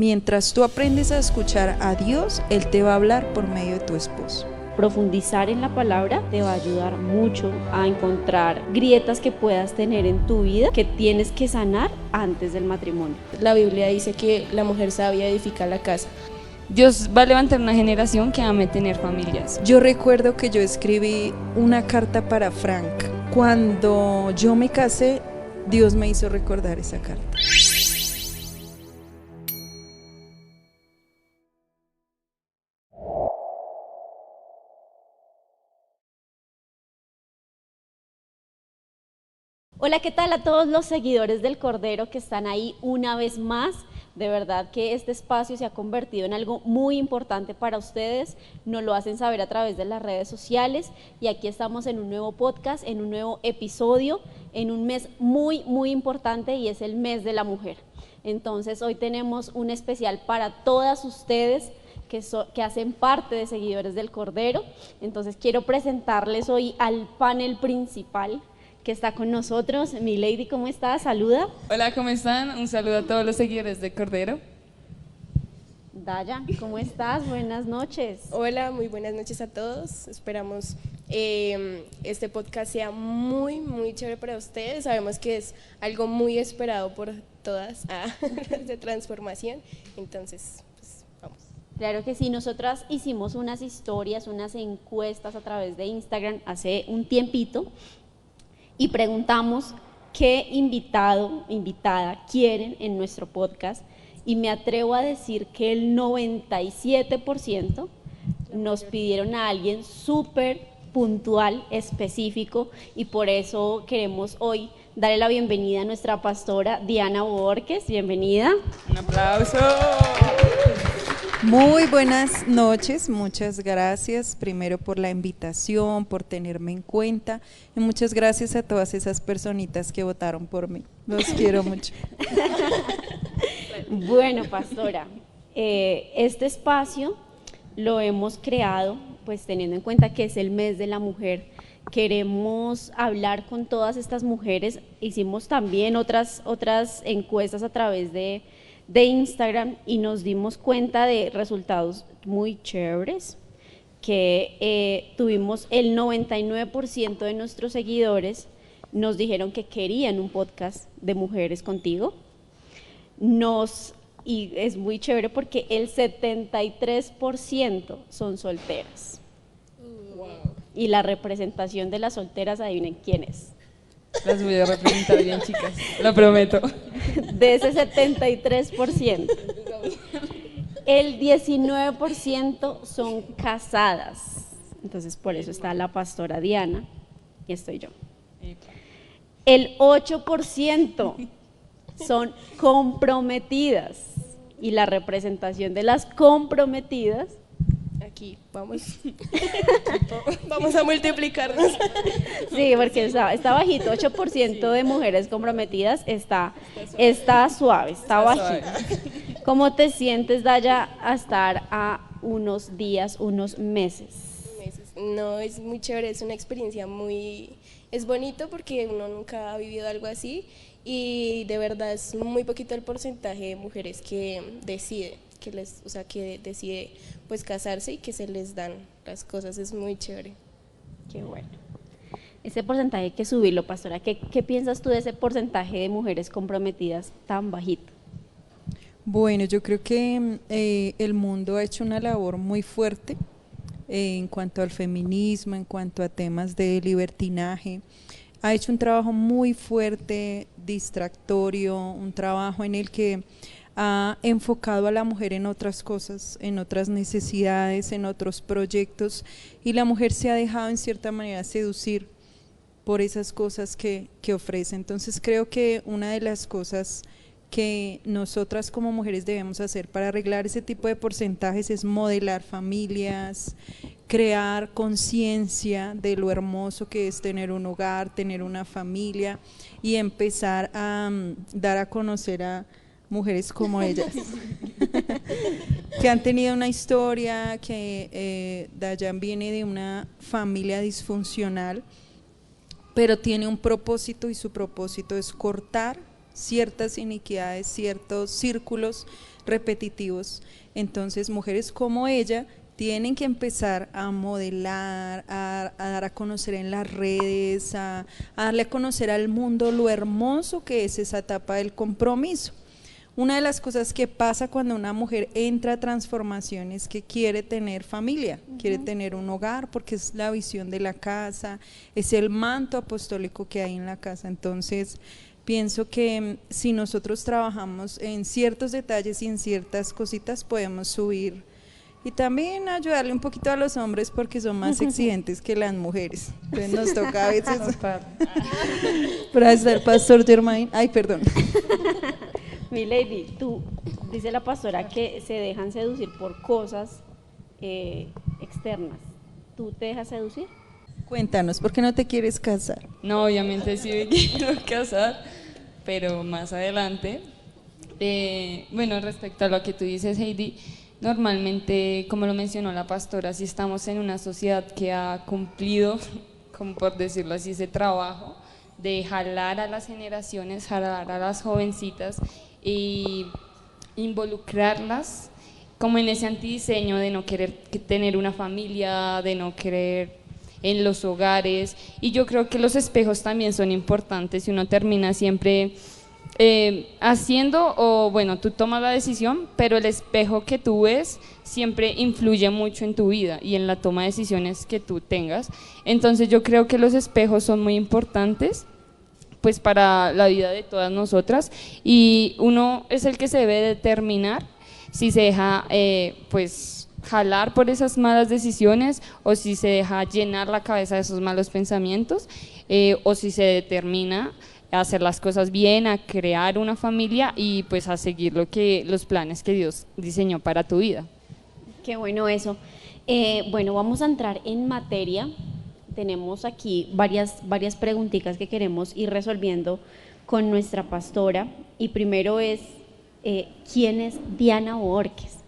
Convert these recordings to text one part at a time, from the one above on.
Mientras tú aprendes a escuchar a Dios, Él te va a hablar por medio de tu esposo. Profundizar en la palabra te va a ayudar mucho a encontrar grietas que puedas tener en tu vida que tienes que sanar antes del matrimonio. La Biblia dice que la mujer sabia edifica la casa. Dios va a levantar una generación que ame tener familias. Yo recuerdo que yo escribí una carta para Frank. Cuando yo me casé, Dios me hizo recordar esa carta. Hola, ¿qué tal a todos los seguidores del Cordero que están ahí una vez más? De verdad que este espacio se ha convertido en algo muy importante para ustedes, nos lo hacen saber a través de las redes sociales y aquí estamos en un nuevo podcast, en un nuevo episodio, en un mes muy importante y es el mes de la mujer. Entonces hoy tenemos un especial para todas ustedes que hacen parte de seguidores del Cordero. Entonces quiero presentarles hoy al panel principal que está con nosotros. Mi Lady, ¿cómo estás? Saluda. Hola, ¿cómo están? Un saludo a todos los seguidores de Cordero. Daya, ¿cómo estás? Buenas noches. Hola, muy buenas noches a todos. Esperamos este podcast sea muy chévere para ustedes. Sabemos que es algo muy esperado por todas de transformación. Entonces, pues vamos. Claro que sí, nosotras hicimos unas historias, unas encuestas a través de Instagram hace un tiempito y preguntamos qué invitado, invitada quieren en nuestro podcast y me atrevo a decir que el 97% nos pidieron a alguien súper puntual, específico, y por eso queremos hoy darle la bienvenida a nuestra pastora Diana Borges. Bienvenida. Un aplauso. Muy buenas noches, muchas gracias primero por la invitación, por tenerme en cuenta y muchas gracias a todas esas personitas que votaron por mí, los quiero mucho. Bueno, pastora, este espacio lo hemos creado pues teniendo en cuenta que es el mes de la mujer. Queremos hablar con todas estas mujeres, hicimos también otras encuestas a través de Instagram y nos dimos cuenta de resultados muy chéveres, que tuvimos el 99% de nuestros seguidores nos dijeron que querían un podcast de mujeres contigo, y es muy chévere porque el 73% son solteras. Wow. Y la representación de las solteras, adivinen quién es. Las voy a representar bien, chicas, lo prometo. De ese 73%, el 19% son casadas. Entonces por eso está la pastora Diana y estoy yo. El 8% son comprometidas y la representación de las comprometidas. Aquí vamos a multiplicarnos. Sí, porque está bajito, 8% de mujeres comprometidas, está suave, está bajito. ¿Cómo te sientes, Daya, a estar a unos días, unos meses? No, es muy chévere, es una experiencia es bonito porque uno nunca ha vivido algo así y de verdad es muy poquito el porcentaje de mujeres que decide pues casarse y que se les dan las cosas, es muy chévere. Qué bueno. Ese porcentaje hay que subirlo, pastora. ¿Qué piensas tú de ese porcentaje de mujeres comprometidas tan bajito? Bueno, yo creo que el mundo ha hecho una labor muy fuerte en cuanto al feminismo, en cuanto a temas de libertinaje. Ha hecho un trabajo muy fuerte, distractorio, un trabajo en el que ha enfocado a la mujer en otras cosas, en otras necesidades, en otros proyectos, y la mujer se ha dejado en cierta manera seducir por esas cosas que ofrece. Entonces creo que una de las cosas que nosotras como mujeres debemos hacer para arreglar ese tipo de porcentajes es modelar familias, crear conciencia de lo hermoso que es tener un hogar, tener una familia y empezar a dar a conocer a mujeres como ellas que han tenido una historia, que Dayan viene de una familia disfuncional, pero tiene un propósito y su propósito es cortar ciertas iniquidades, ciertos círculos repetitivos. Entonces, mujeres como ella tienen que empezar a modelar, a dar a conocer en las redes, a darle a conocer al mundo lo hermoso que es esa etapa del compromiso. Una de las cosas que pasa cuando una mujer entra a transformación es que quiere tener familia, quiere tener un hogar, porque es la visión de la casa, es el manto apostólico que hay en la casa. Entonces, pienso que si nosotros trabajamos en ciertos detalles y en ciertas cositas, podemos subir y también ayudarle un poquito a los hombres porque son más exigentes que las mujeres. Entonces nos toca a veces para estar Pastor Germain. Ay, perdón. Mi lady, tú, dice la pastora que se dejan seducir por cosas externas. ¿Tú te dejas seducir? Cuéntanos, ¿por qué no te quieres casar? No, obviamente sí me quiero casar, pero más adelante. Bueno, respecto a lo que tú dices, Heidi, normalmente, como lo mencionó la pastora, si estamos en una sociedad que ha cumplido, como por decirlo así, ese trabajo de jalar a las generaciones, jalar a las jovencitas y involucrarlas como en ese antidiseño de no querer tener una familia, de no querer en los hogares, y yo creo que los espejos también son importantes y uno termina siempre haciendo, o bueno, tú tomas la decisión, pero el espejo que tú ves siempre influye mucho en tu vida y en la toma de decisiones que tú tengas. Entonces yo creo que los espejos son muy importantes pues para la vida de todas nosotras, y uno es el que se debe determinar si se deja pues jalar por esas malas decisiones, o si se deja llenar la cabeza de esos malos pensamientos, o si se determina a hacer las cosas bien, a crear una familia y pues a seguir los planes que Dios diseñó para tu vida. Qué bueno eso. Bueno, vamos a entrar en materia. Tenemos aquí varias preguntitas que queremos ir resolviendo con nuestra pastora, y primero es, ¿quién es Diana Borges?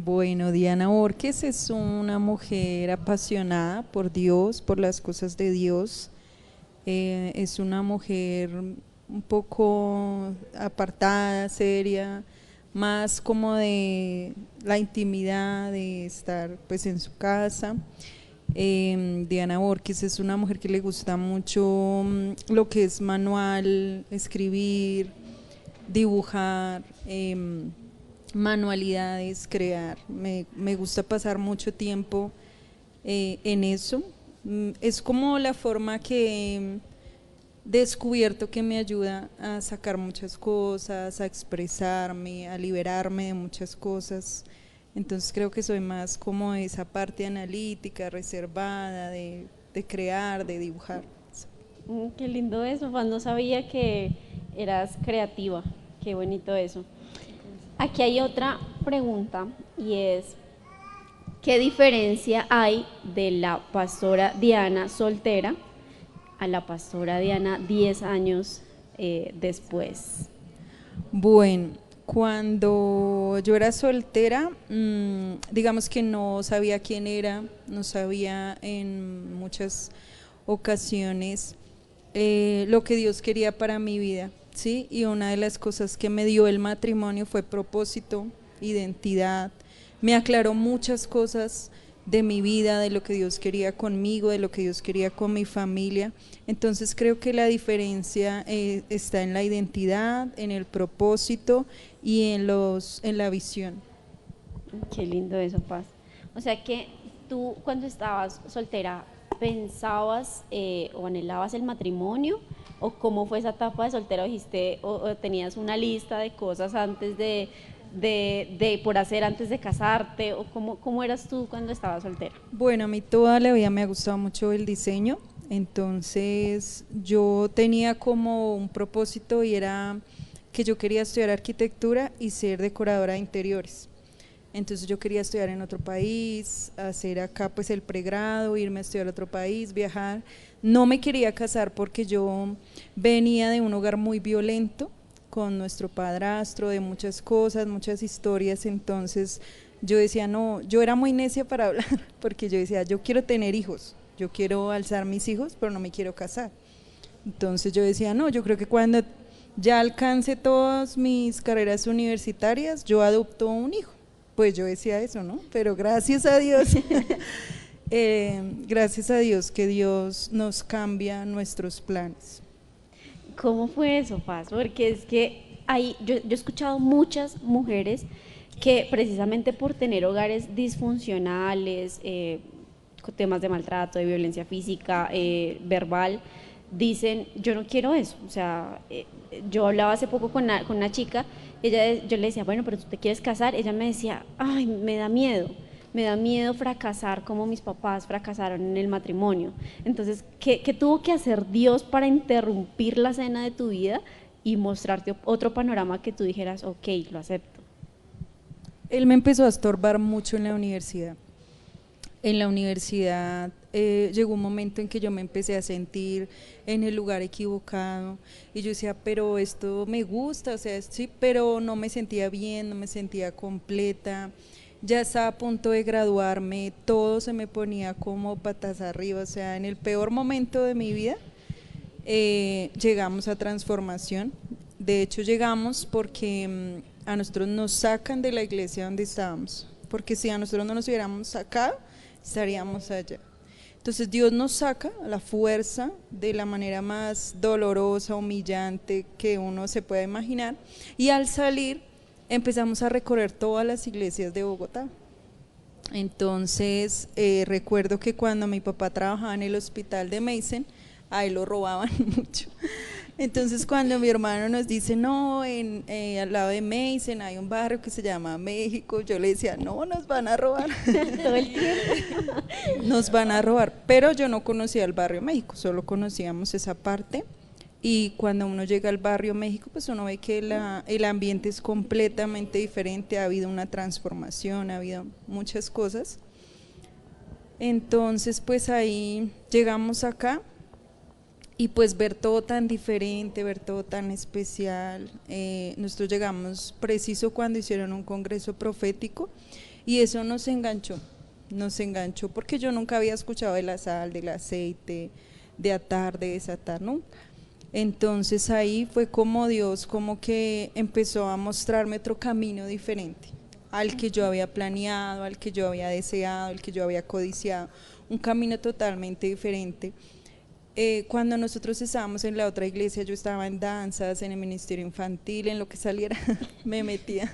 Bueno, Diana Borges es una mujer apasionada por Dios, por las cosas de Dios. Es una mujer un poco apartada, seria, más como de la intimidad, de estar pues en su casa. Diana Borges es una mujer que le gusta mucho lo que es manual, escribir, dibujar, manualidades, crear. Me gusta pasar mucho tiempo en eso. Es como la forma que he descubierto que me ayuda a sacar muchas cosas, a expresarme, a liberarme de muchas cosas. Entonces creo que soy más como esa parte analítica, reservada, de crear, de dibujar. Qué lindo eso, Juan, no sabía que eras creativa, qué bonito eso. Aquí hay otra pregunta y es, ¿qué diferencia hay de la pastora Diana soltera a la pastora Diana 10 años después? Bueno, cuando yo era soltera, digamos que no sabía quién era, no sabía en muchas ocasiones lo que Dios quería para mi vida, ¿sí? Y una de las cosas que me dio el matrimonio fue propósito, identidad. Me aclaró muchas cosas de mi vida, de lo que Dios quería conmigo, de lo que Dios quería con mi familia. Entonces creo que la diferencia está en la identidad, en el propósito y en la visión. Qué lindo eso, Paz. O sea que tú cuando estabas soltera, ¿pensabas o anhelabas el matrimonio? ¿O cómo fue esa etapa de soltera? ¿Dijiste o tenías una lista de cosas antes de por hacer antes de casarte, o cómo eras tú cuando estabas soltera? Bueno, a mí toda la vida me ha gustado mucho el diseño, entonces yo tenía como un propósito y era que yo quería estudiar arquitectura y ser decoradora de interiores. Entonces yo quería estudiar en otro país, hacer acá pues el pregrado, irme a estudiar a otro país, viajar. No me quería casar porque yo venía de un hogar muy violento, con nuestro padrastro, de muchas cosas, muchas historias. Entonces yo decía, no, yo era muy necia para hablar, porque yo decía, yo quiero tener hijos, yo quiero alzar mis hijos, pero no me quiero casar. Entonces yo decía, no, yo creo que cuando ya alcance todas mis carreras universitarias, yo adopto un hijo. Pues yo decía eso, ¿no? Pero gracias a Dios, gracias a Dios que Dios nos cambia nuestros planes. ¿Cómo fue eso, Paz? Porque es que yo he escuchado muchas mujeres que precisamente por tener hogares disfuncionales, con temas de maltrato, de violencia física, verbal, dicen, yo no quiero eso. O sea, yo hablaba hace poco con una chica, yo le decía, bueno, pero tú te quieres casar. Ella me decía, ay, me da miedo fracasar como mis papás fracasaron en el matrimonio. Entonces, ¿qué tuvo que hacer Dios para interrumpir la cena de tu vida y mostrarte otro panorama que tú dijeras, ok, lo acepto? Él me empezó a estorbar mucho en la universidad. En la universidad llegó un momento en que yo me empecé a sentir en el lugar equivocado y yo decía, pero esto me gusta, o sea, sí, pero no me sentía bien, no me sentía completa. Ya estaba a punto de graduarme, todo se me ponía como patas arriba, o sea, en el peor momento de mi vida llegamos a transformación. De hecho, llegamos porque a nosotros nos sacan de la iglesia donde estábamos, porque si a nosotros no nos hubiéramos sacado, estaríamos allá. Entonces Dios nos saca a la fuerza de la manera más dolorosa, humillante que uno se pueda imaginar, y al salir empezamos a recorrer todas las iglesias de Bogotá. Entonces recuerdo que cuando mi papá trabajaba en el hospital de Meissen, a él lo robaban mucho. Entonces cuando mi hermano nos dice, no, al lado de Meissen hay un barrio que se llama México, yo le decía, no, nos van a robar. Todo el tiempo. Nos van a robar, pero yo no conocía el barrio México, solo conocíamos esa parte. Y cuando uno llega al barrio México, pues uno ve que el ambiente es completamente diferente, ha habido una transformación, ha habido muchas cosas. Entonces pues ahí llegamos acá y pues ver todo tan diferente, ver todo tan especial. Nosotros llegamos preciso cuando hicieron un congreso profético y eso nos enganchó porque yo nunca había escuchado de la sal, del aceite, de atar, de desatar, nunca. Entonces ahí fue como Dios como que empezó a mostrarme otro camino diferente al que yo había planeado, al que yo había deseado, al que yo había codiciado, un camino totalmente diferente. Cuando nosotros estábamos en la otra iglesia, yo estaba en danzas, en el ministerio infantil, en lo que saliera me metía.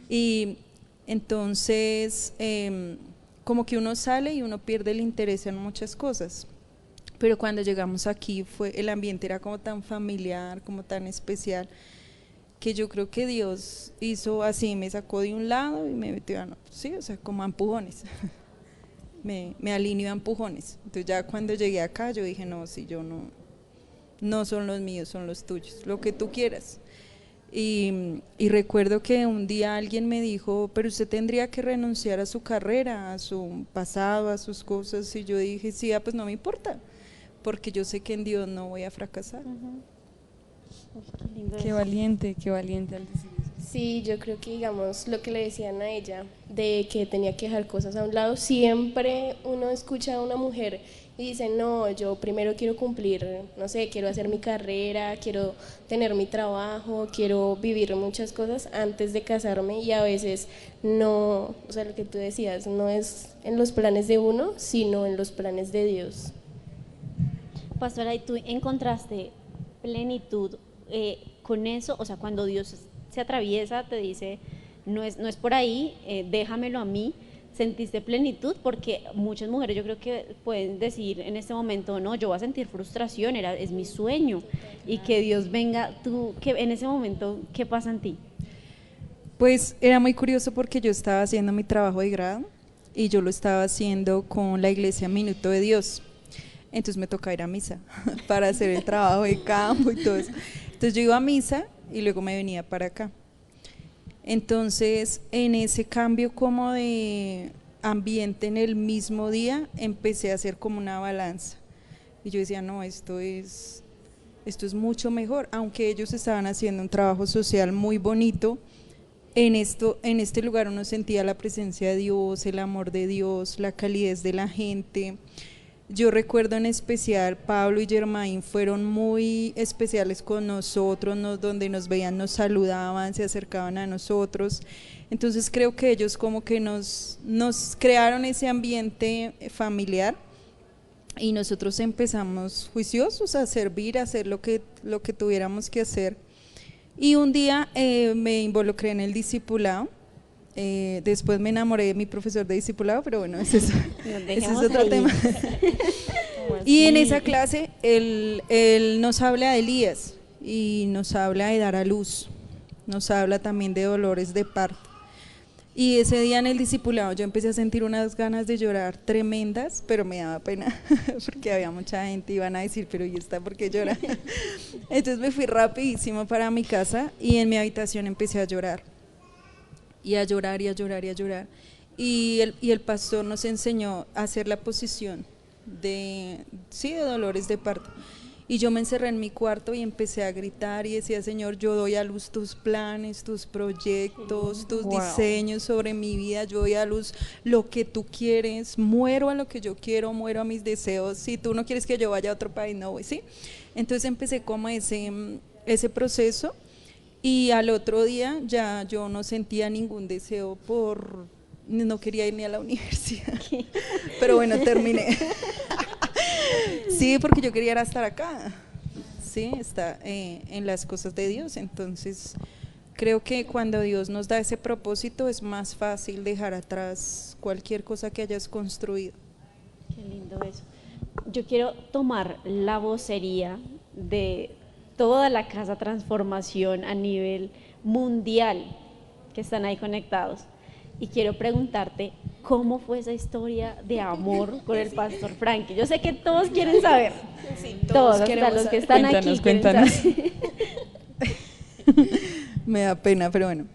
Y entonces como que uno sale y uno pierde el interés en muchas cosas. Pero cuando llegamos aquí el ambiente era como tan familiar, como tan especial, que yo creo que Dios hizo así, me sacó de un lado y me metió sí, o sea, como a empujones. Me alineó a empujones. Entonces ya cuando llegué acá yo dije, no, si yo no son los míos, son los tuyos, lo que tú quieras. Y recuerdo que un día alguien me dijo, pero usted tendría que renunciar a su carrera, a su pasado, a sus cosas, y yo dije, sí, pues no me importa, porque yo sé que en Dios no voy a fracasar. Qué valiente al decir eso. Sí, yo creo que digamos lo que le decían a ella, de que tenía que dejar cosas a un lado, siempre uno escucha a una mujer y dice, no, yo primero quiero cumplir, no sé, quiero hacer mi carrera, quiero tener mi trabajo, quiero vivir muchas cosas antes de casarme, y a veces no, o sea, lo que tú decías, no es en los planes de uno, sino en los planes de Dios. Pastora, ¿y tú encontraste plenitud con eso? O sea, cuando Dios se atraviesa, te dice, no es por ahí, déjamelo a mí, ¿sentiste plenitud? Porque muchas mujeres yo creo que pueden decir en este momento, no, yo voy a sentir frustración, es mi sueño, y que Dios venga, tú, que en ese momento, ¿qué pasa en ti? Pues era muy curioso porque yo estaba haciendo mi trabajo de grado y yo lo estaba haciendo con la iglesia Minuto de Dios. Entonces me tocaba ir a misa para hacer el trabajo de campo y todo eso. Entonces yo iba a misa y luego me venía para acá. Entonces en ese cambio como de ambiente en el mismo día empecé a hacer como una balanza y yo decía, no, esto es mucho mejor, aunque ellos estaban haciendo un trabajo social muy bonito. En este lugar uno sentía la presencia de Dios, el amor de Dios, la calidez de la gente. Yo recuerdo en especial, Pablo y Germain fueron muy especiales con nosotros, donde nos veían, nos saludaban, se acercaban a nosotros. Entonces creo que ellos como que nos crearon ese ambiente familiar y nosotros empezamos juiciosos a servir, a hacer lo que tuviéramos que hacer. Y un día me involucré en el discipulado. Después me enamoré de mi profesor de discipulado, pero bueno, ese es otro tema. Y en esa clase él nos habla de Elías y nos habla de dar a luz, nos habla también de dolores de parto. Y ese día en el discipulado yo empecé a sentir unas ganas de llorar tremendas, pero me daba pena porque había mucha gente, iban a decir, pero ¿y esta por qué llora? Entonces me fui rapidísimo para mi casa y en mi habitación empecé a llorar. Y a llorar y a llorar y a llorar. Y el pastor nos enseñó a hacer la posición de dolores de parto. Y yo me encerré en mi cuarto y empecé a gritar y decía, Señor, yo doy a luz tus planes, tus proyectos, tus diseños sobre mi vida, yo doy a luz lo que tú quieres, muero a lo que yo quiero, muero a mis deseos, si tú no quieres que yo vaya a otro país, no voy, ¿sí? Entonces empecé como ese proceso. Y al otro día ya yo no sentía ningún deseo no quería ir ni a la universidad, pero bueno, terminé. Sí, porque yo quería estar acá, sí, está en las cosas de Dios. Entonces creo que cuando Dios nos da ese propósito es más fácil dejar atrás cualquier cosa que hayas construido. Qué lindo eso. Yo quiero tomar la vocería de toda la Casa Transformación a nivel mundial que están ahí conectados y quiero preguntarte cómo fue esa historia de amor con el pastor Frankie. Yo sé que todos quieren saber, Sí, todos queremos hasta los que saber. están aquí Cuéntanos. quieren saber. Me da pena, pero bueno.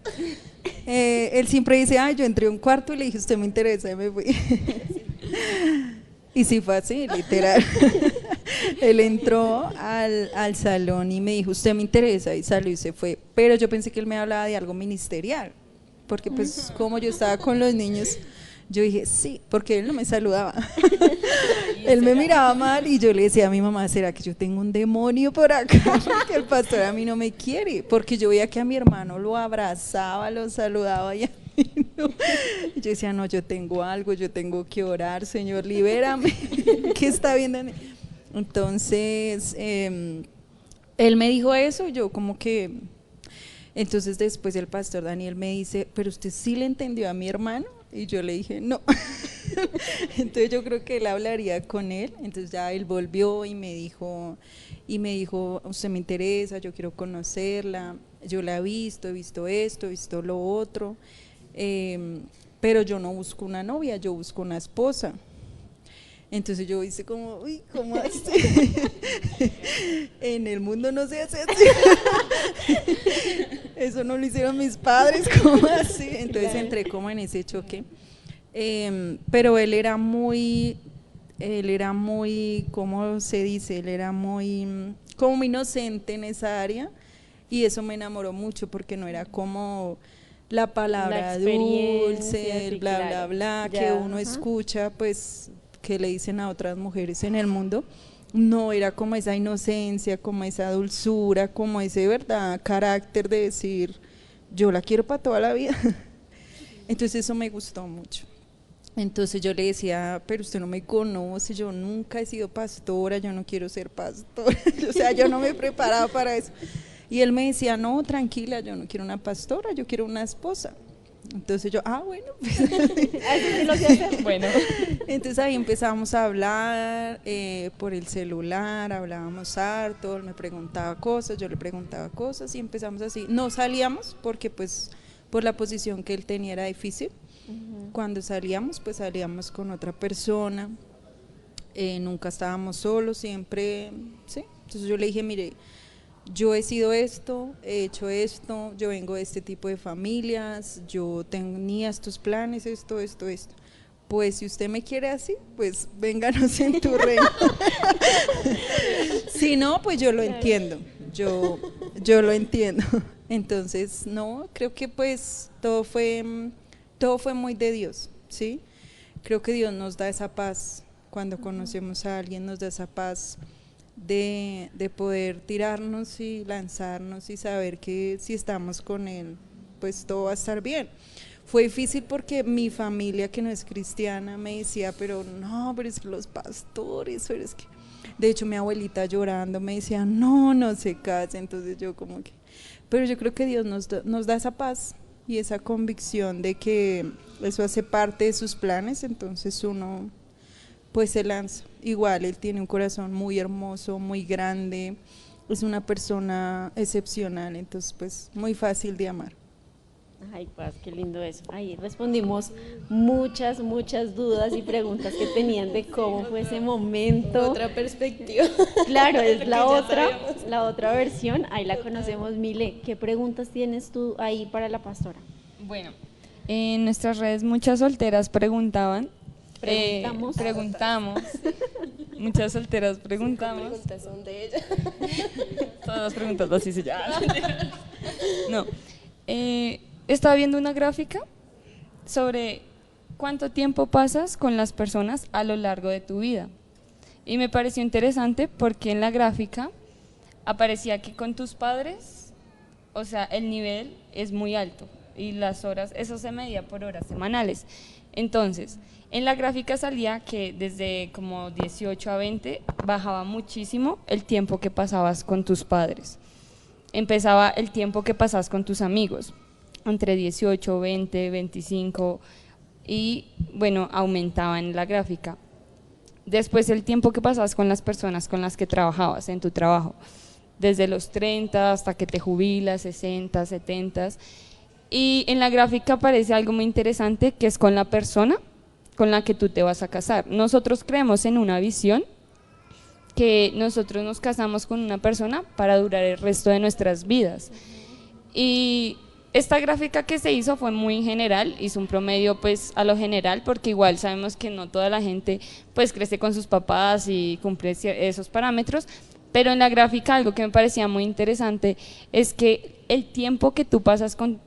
Él siempre dice, yo entré a un cuarto y le dije, usted me interesa, y me fui. Y sí fue así, literal. Él entró al salón y me dijo, usted me interesa, y salió y se fue. Pero yo pensé que él me hablaba de algo ministerial, porque pues como yo estaba con los niños, yo dije, sí, porque él no me saludaba. Él me miraba mal y yo le decía a mi mamá, ¿será que yo tengo un demonio por acá? Porque el pastor a mí no me quiere, porque yo veía que a mi hermano lo abrazaba, lo saludaba y a mí no. Y yo decía, no, yo tengo algo, yo tengo que orar, Señor, libérame. ¿Qué está viendo? Entonces, él me dijo eso, yo como que, entonces después el pastor Daniel me dice, pero usted sí le entendió a mi hermano, y yo le dije, no. Entonces yo creo que él hablaría con él. Entonces ya él volvió y me dijo, usted me interesa, yo quiero conocerla, yo la he visto esto, he visto lo otro, pero yo no busco una novia, yo busco una esposa. Entonces yo hice como, uy, ¿cómo así? En el mundo no se hace así. Eso no lo hicieron mis padres, ¿cómo así? Entonces entré como en ese choque. Pero él era muy, ¿cómo se dice? Él era muy, como muy inocente en esa área y eso me enamoró mucho porque no era como la palabra dulce, el bla, bla, bla, que uno escucha, pues, que le dicen a otras mujeres en el mundo. No, era como esa inocencia, como esa dulzura, como ese, ¿verdad?, carácter de decir, yo la quiero para toda la vida. Entonces eso me gustó mucho. Entonces yo le decía, pero usted no me conoce, yo nunca he sido pastora, yo no quiero ser pastora, o sea, yo no me he preparado para eso. Y él me decía, no, tranquila, yo no quiero una pastora, yo quiero una esposa. Entonces yo, bueno, pues, Eso sí lo sé hacer. Bueno, entonces ahí empezamos a hablar por el celular, hablábamos harto, él me preguntaba cosas, yo le preguntaba cosas y empezamos así. No salíamos porque pues por la posición que él tenía era difícil. Cuando salíamos, pues salíamos con otra persona, nunca estábamos solos, siempre, ¿sí? Entonces yo le dije, mire, yo he sido esto, he hecho esto, yo vengo de este tipo de familias, yo tenía estos planes, esto. Pues si usted me quiere así, pues vénganos en tu reino. Si no, pues yo lo entiendo, yo lo entiendo. Entonces, no, creo que pues todo fue muy de Dios, ¿sí? Creo que Dios nos da esa paz Cuando conocemos a alguien nos da esa paz de poder tirarnos y lanzarnos y saber que si estamos con él, pues todo va a estar bien. Fue difícil porque mi familia, que no es cristiana, me decía, pero no, pero es que los pastores, pero es que... De hecho, mi abuelita llorando me decía, no, no se case. Entonces yo como que... Pero yo creo que Dios nos da esa paz y esa convicción de que eso hace parte de sus planes, entonces uno pues se lanza. Igual, él tiene un corazón muy hermoso, muy grande, es una persona excepcional, entonces pues muy fácil de amar. Ay, Paz, qué lindo eso. Ahí respondimos muchas dudas y preguntas que tenían de cómo fue ese momento. Otra perspectiva. Claro, es Porque la ya otra, sabemos. la otra versión, ahí la conocemos. Mile, ¿qué preguntas tienes tú ahí para la pastora? Bueno, en nuestras redes muchas solteras preguntaban. Preguntamos. Muchas solteras Las preguntamos. preguntas son de ella. Todas las preguntas las hice ya. No. Estaba viendo una gráfica sobre cuánto tiempo pasas con las personas a lo largo de tu vida. Y me pareció interesante porque en la gráfica aparecía que con tus padres, o sea, el nivel es muy alto y las horas, eso se medía por horas semanales. Entonces, en la gráfica salía que desde como 18 a 20 bajaba muchísimo el tiempo que pasabas con tus padres. Empezaba el tiempo que pasabas con tus amigos, entre 18, 20, 25 y bueno, aumentaba en la gráfica. Después el tiempo que pasabas con las personas con las que trabajabas en tu trabajo, desde los 30 hasta que te jubilas, 60, 70. Y en la gráfica aparece algo muy interesante que es con la persona con la que tú te vas a casar. Nosotros creemos en una visión que nosotros nos casamos con una persona para durar el resto de nuestras vidas. Y esta gráfica que se hizo fue muy general, hizo un promedio pues a lo general, porque igual sabemos que no toda la gente pues crece con sus papás y cumple esos parámetros, pero en la gráfica algo que me parecía muy interesante es que el tiempo que tú pasas con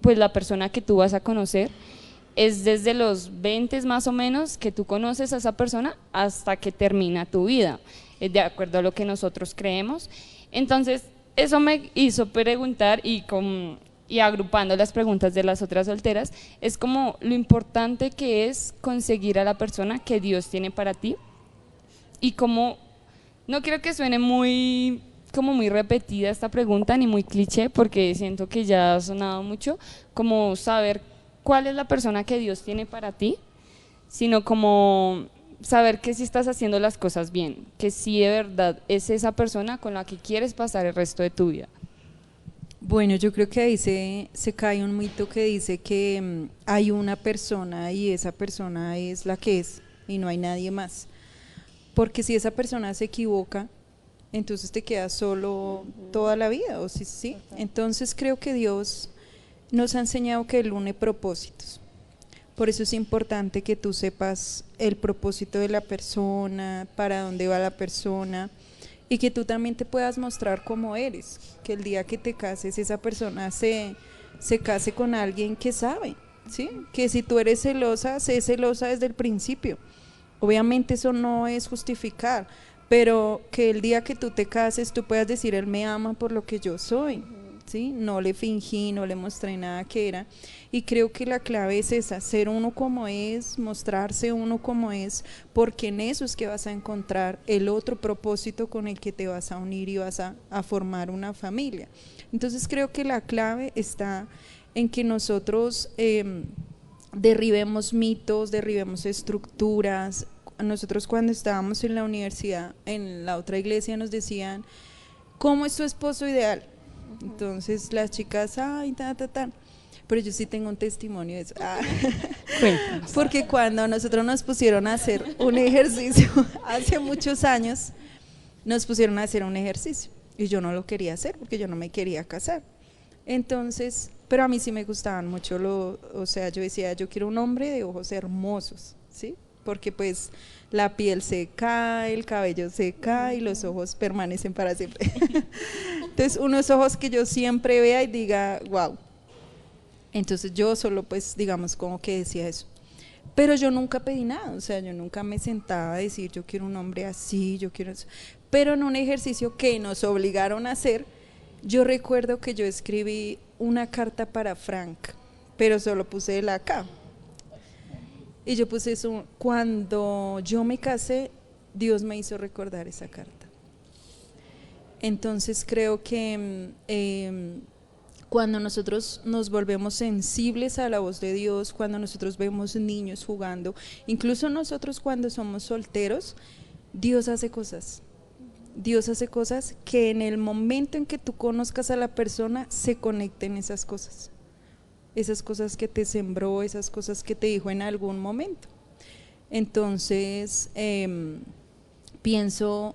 pues la persona que tú vas a conocer es desde los 20 más o menos que tú conoces a esa persona hasta que termina tu vida, de acuerdo a lo que nosotros creemos. Entonces, eso me hizo preguntar y agrupando las preguntas de las otras solteras, es como lo importante que es conseguir a la persona que Dios tiene para ti y como, no quiero que suene muy repetida esta pregunta ni muy cliché porque siento que ya ha sonado mucho, como saber cuál es la persona que Dios tiene para ti, sino como saber que si estás haciendo las cosas bien, que si de verdad es esa persona con la que quieres pasar el resto de tu vida. Bueno, yo creo que ahí se cae un mito que dice que hay una persona y esa persona es la que es y no hay nadie más. Porque si esa persona se equivoca, entonces te quedas solo toda la vida, ¿o sí? Entonces creo que Dios nos ha enseñado que Él une propósitos. Por eso es importante que tú sepas el propósito de la persona, para dónde va la persona y que tú también te puedas mostrar cómo eres, que el día que te cases esa persona se case con alguien que sabe, ¿sí? Que si tú eres celosa, sé celosa desde el principio. Obviamente eso no es justificar, pero que el día que tú te cases tú puedas decir, Él me ama por lo que yo soy, ¿sí? No le fingí, no le mostré nada que era. Y creo que la clave es esa, ser uno como es, mostrarse uno como es, porque en eso es que vas a encontrar el otro propósito con el que te vas a unir y vas a formar una familia. Entonces creo que la clave está en que nosotros derribemos mitos, derribemos estructuras. Nosotros cuando estábamos en la universidad, en la otra iglesia nos decían, ¿cómo es tu esposo ideal? Entonces las chicas, ay, pero yo sí tengo un testimonio de eso. Porque cuando nosotros nos pusieron a hacer un ejercicio, hace muchos años, nos pusieron a hacer un ejercicio y yo no lo quería hacer porque yo no me quería casar. Entonces, pero a mí sí me gustaban mucho, o sea, yo decía, yo quiero un hombre de ojos hermosos, ¿sí? Porque pues la piel se cae, el cabello se cae y los ojos permanecen para siempre. Entonces, unos ojos que yo siempre vea y diga, wow. Entonces yo solo pues digamos como que decía eso. Pero yo nunca pedí nada, o sea, yo nunca me sentaba a decir, yo quiero un hombre así, yo quiero eso. Pero en un ejercicio que nos obligaron a hacer, yo recuerdo que yo escribí una carta para Frank, pero solo puse la K. Y yo puse eso, cuando yo me casé, Dios me hizo recordar esa carta. Entonces creo que cuando nosotros nos volvemos sensibles a la voz de Dios, cuando nosotros vemos niños jugando, incluso nosotros cuando somos solteros, Dios hace cosas. Dios hace cosas que en el momento en que tú conozcas a la persona, se conecten esas cosas que te sembró, esas cosas que te dijo en algún momento. Entonces, pienso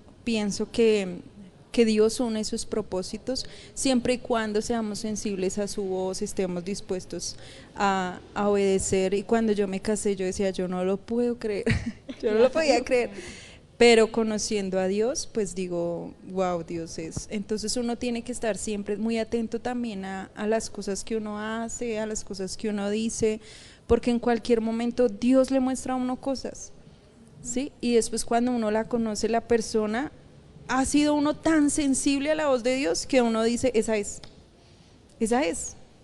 que Dios une sus propósitos siempre y cuando seamos sensibles a su voz, estemos dispuestos a obedecer. Y cuando yo me casé, yo decía, yo no lo puedo creer, yo no lo podía creer. Pero conociendo a Dios, pues digo, wow, Dios es. Entonces uno tiene que estar siempre muy atento también a las cosas que uno hace, a las cosas que uno dice, porque en cualquier momento Dios le muestra a uno cosas, ¿sí? Y después cuando uno la conoce, la persona, ha sido uno tan sensible a la voz de Dios que uno dice, esa es,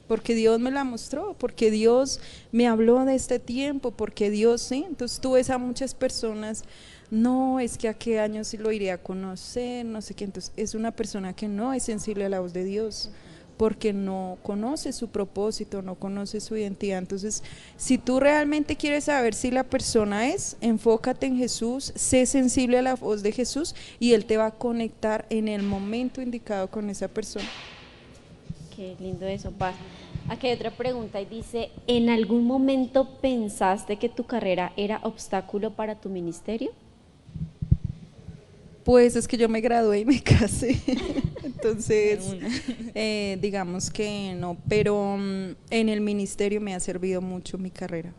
porque Dios me la mostró, porque Dios me habló de este tiempo, porque Dios, ¿sí? Entonces tú ves a muchas personas, no, es que a qué años lo iré a conocer, no sé qué, entonces es una persona que no es sensible a la voz de Dios, porque no conoce su propósito, no conoce su identidad. Entonces, si tú realmente quieres saber si la persona es, enfócate en Jesús, sé sensible a la voz de Jesús y Él te va a conectar en el momento indicado con esa persona. Qué lindo eso, Paz. Aquí hay otra pregunta y dice, ¿en algún momento pensaste que tu carrera era obstáculo para tu ministerio? Pues es que yo me gradué y me casé, entonces digamos que no, pero en el ministerio me ha servido mucho mi carrera,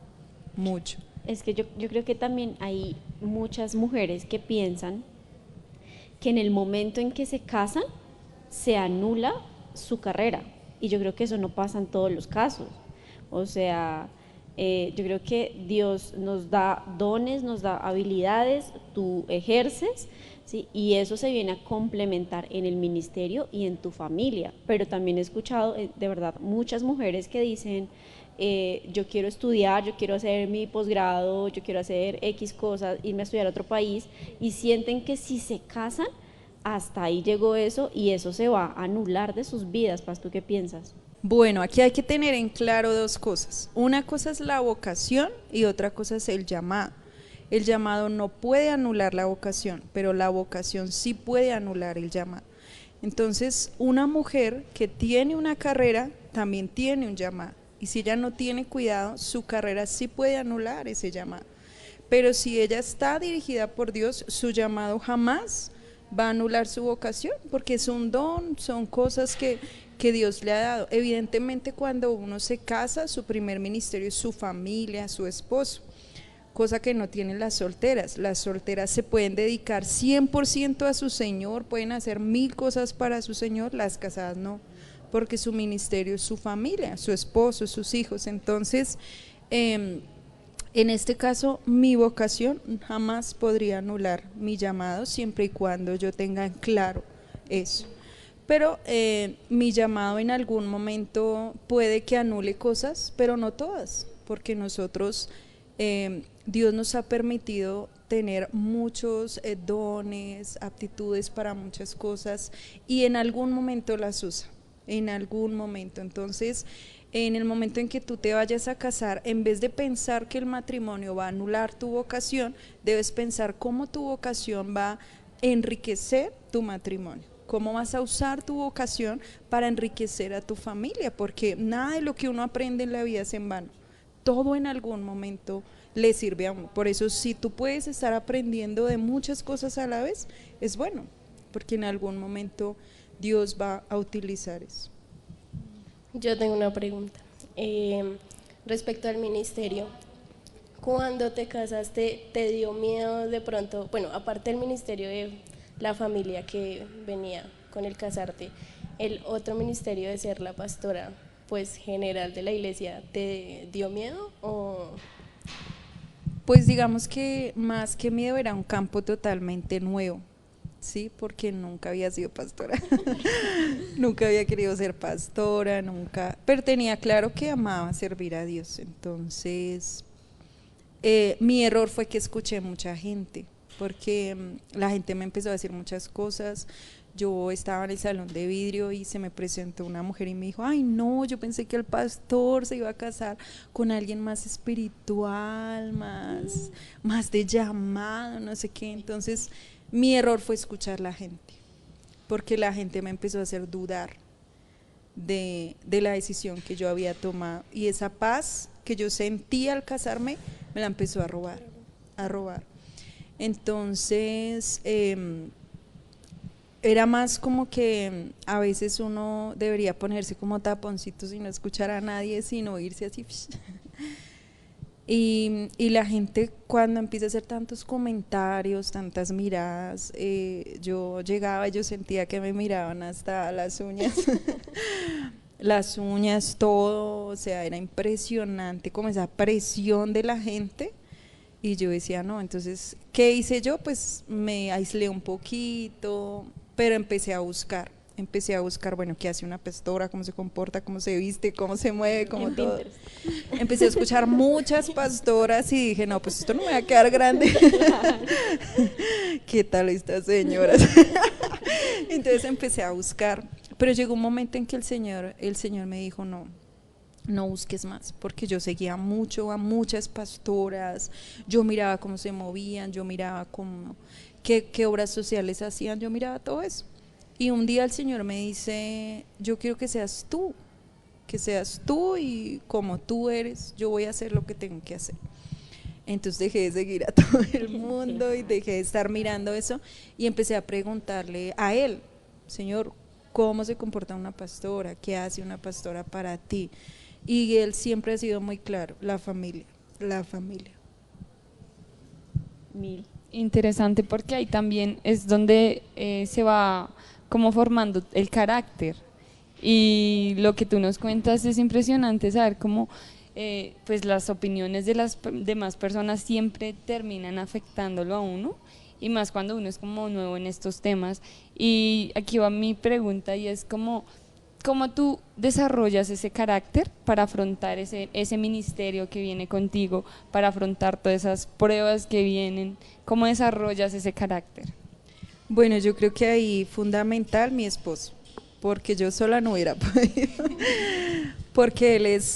mucho. Es que yo creo que también hay muchas mujeres que piensan que en el momento en que se casan se anula su carrera, y yo creo que eso no pasa en todos los casos. O sea, yo creo que Dios nos da dones, nos da habilidades, tú ejerces, ¿sí? Y eso se viene a complementar en el ministerio y en tu familia. Pero también he escuchado de verdad muchas mujeres que dicen, yo quiero estudiar, yo quiero hacer mi posgrado, yo quiero hacer X cosas, irme a estudiar a otro país, y sienten que si se casan, hasta ahí llegó eso y eso se va a anular de sus vidas. Paz, ¿tú qué piensas? Bueno, aquí hay que tener en claro dos cosas. Una cosa es la vocación y otra cosa es el llamado. El llamado no puede anular la vocación, pero la vocación sí puede anular el llamado. Entonces, una mujer que tiene una carrera también tiene un llamado. Y si ella no tiene cuidado, su carrera sí puede anular ese llamado. Pero si ella está dirigida por Dios, su llamado jamás va a anular su vocación, porque es un don, son cosas que Dios le ha dado. Evidentemente, cuando uno se casa, su primer ministerio es su familia, su esposo, cosa que no tienen las solteras. Las solteras se pueden dedicar 100% a su Señor, pueden hacer 1000 cosas para su Señor, las casadas no, porque su ministerio es su familia, su esposo, sus hijos. Entonces, en este caso, mi vocación jamás podría anular mi llamado, siempre y cuando yo tenga en claro eso. Pero mi llamado en algún momento puede que anule cosas, pero no todas, porque nosotros, Dios nos ha permitido tener muchos dones, aptitudes para muchas cosas, y en algún momento las usa, en algún momento. Entonces, en el momento en que tú te vayas a casar, en vez de pensar que el matrimonio va a anular tu vocación, debes pensar cómo tu vocación va a enriquecer tu matrimonio, cómo vas a usar tu vocación para enriquecer a tu familia, porque nada de lo que uno aprende en la vida es en vano, todo en algún momento le sirve a uno. Por eso, si tú puedes estar aprendiendo de muchas cosas a la vez, es bueno, porque en algún momento Dios va a utilizar eso. Yo tengo una pregunta respecto al ministerio. Cuando te casaste, ¿te dio miedo de pronto, bueno, aparte del ministerio de la familia que venía con el casarte, el otro ministerio de ser la pastora, pues general de la iglesia, ¿te dio miedo o Pues digamos que más que miedo era un campo totalmente nuevo, sí, porque nunca había sido pastora, nunca había querido ser pastora, nunca, pero tenía claro que amaba servir a Dios. Entonces, mi error fue que escuché mucha gente, porque la gente me empezó a decir muchas cosas. Yo estaba en el salón de vidrio y se me presentó una mujer y me dijo, ay no, yo pensé que el pastor se iba a casar con alguien más espiritual, más de llamado, no sé qué. Entonces mi error fue escuchar la gente, porque la gente me empezó a hacer dudar de la decisión que yo había tomado, y esa paz que yo sentía al casarme me la empezó a robar, a robar. Entonces era más como que a veces uno debería ponerse como taponcitos y no escuchar a nadie, sino irse así. Y la gente, cuando empieza a hacer tantos comentarios, tantas miradas, yo llegaba y yo sentía que me miraban hasta las uñas, las uñas, todo, o sea, era impresionante como esa presión de la gente. Y yo decía, no, entonces, ¿qué hice yo? Pues me aislé un poquito, pero empecé a buscar, bueno, ¿qué hace una pastora? ¿Cómo se comporta? ¿Cómo se viste? ¿Cómo se mueve? ¿Cómo todo? Pinterest. Empecé a escuchar muchas pastoras y dije, no, pues esto no me va a quedar grande. ¿Qué tal estas señoras? Entonces empecé a buscar, pero llegó un momento en que el Señor me dijo, no busques más, porque yo seguía mucho a muchas pastoras, yo miraba cómo se movían, yo miraba qué obras sociales hacían, yo miraba todo eso. Y un día el Señor me dice, yo quiero que seas tú y como tú eres, yo voy a hacer lo que tengo que hacer. Entonces dejé de seguir a todo el mundo y dejé de estar mirando eso y empecé a preguntarle a Él, Señor, ¿cómo se comporta una pastora? ¿Qué hace una pastora para ti? Y Él siempre ha sido muy claro, la familia. Mil. Interesante, porque ahí también es donde se va como formando el carácter. Y lo que tú nos cuentas es impresionante, saber cómo pues las opiniones de las demás personas siempre terminan afectándolo a uno, y más cuando uno es como nuevo en estos temas. Y aquí va mi pregunta, y es ¿cómo tú desarrollas ese carácter para afrontar ese ministerio que viene contigo, para afrontar todas esas pruebas que vienen? ¿Cómo desarrollas ese carácter? Bueno, yo creo que ahí fundamental mi esposo, porque yo sola no hubiera podido, porque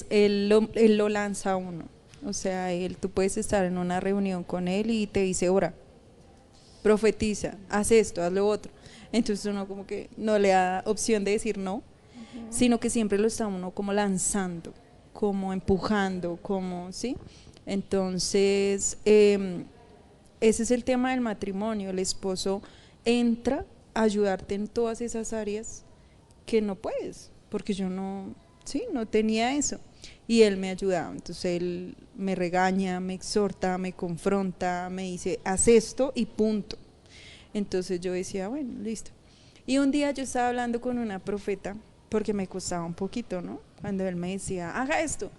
él lo lanza a uno. O sea, tú puedes estar en una reunión con él y te dice, ora, profetiza, haz esto, haz lo otro. Entonces uno como que no le da opción de decir no, sino que siempre lo está uno como lanzando, como empujando, ¿sí? Entonces, ese es el tema del matrimonio. El esposo entra a ayudarte en todas esas áreas que no puedes, porque yo no tenía eso, y él me ayudaba. Entonces él me regaña, me exhorta, me confronta, me dice, haz esto y punto. Entonces yo decía, bueno, listo. Y un día yo estaba hablando con una profeta, porque me costaba un poquito, ¿no? Cuando él me decía, haga esto,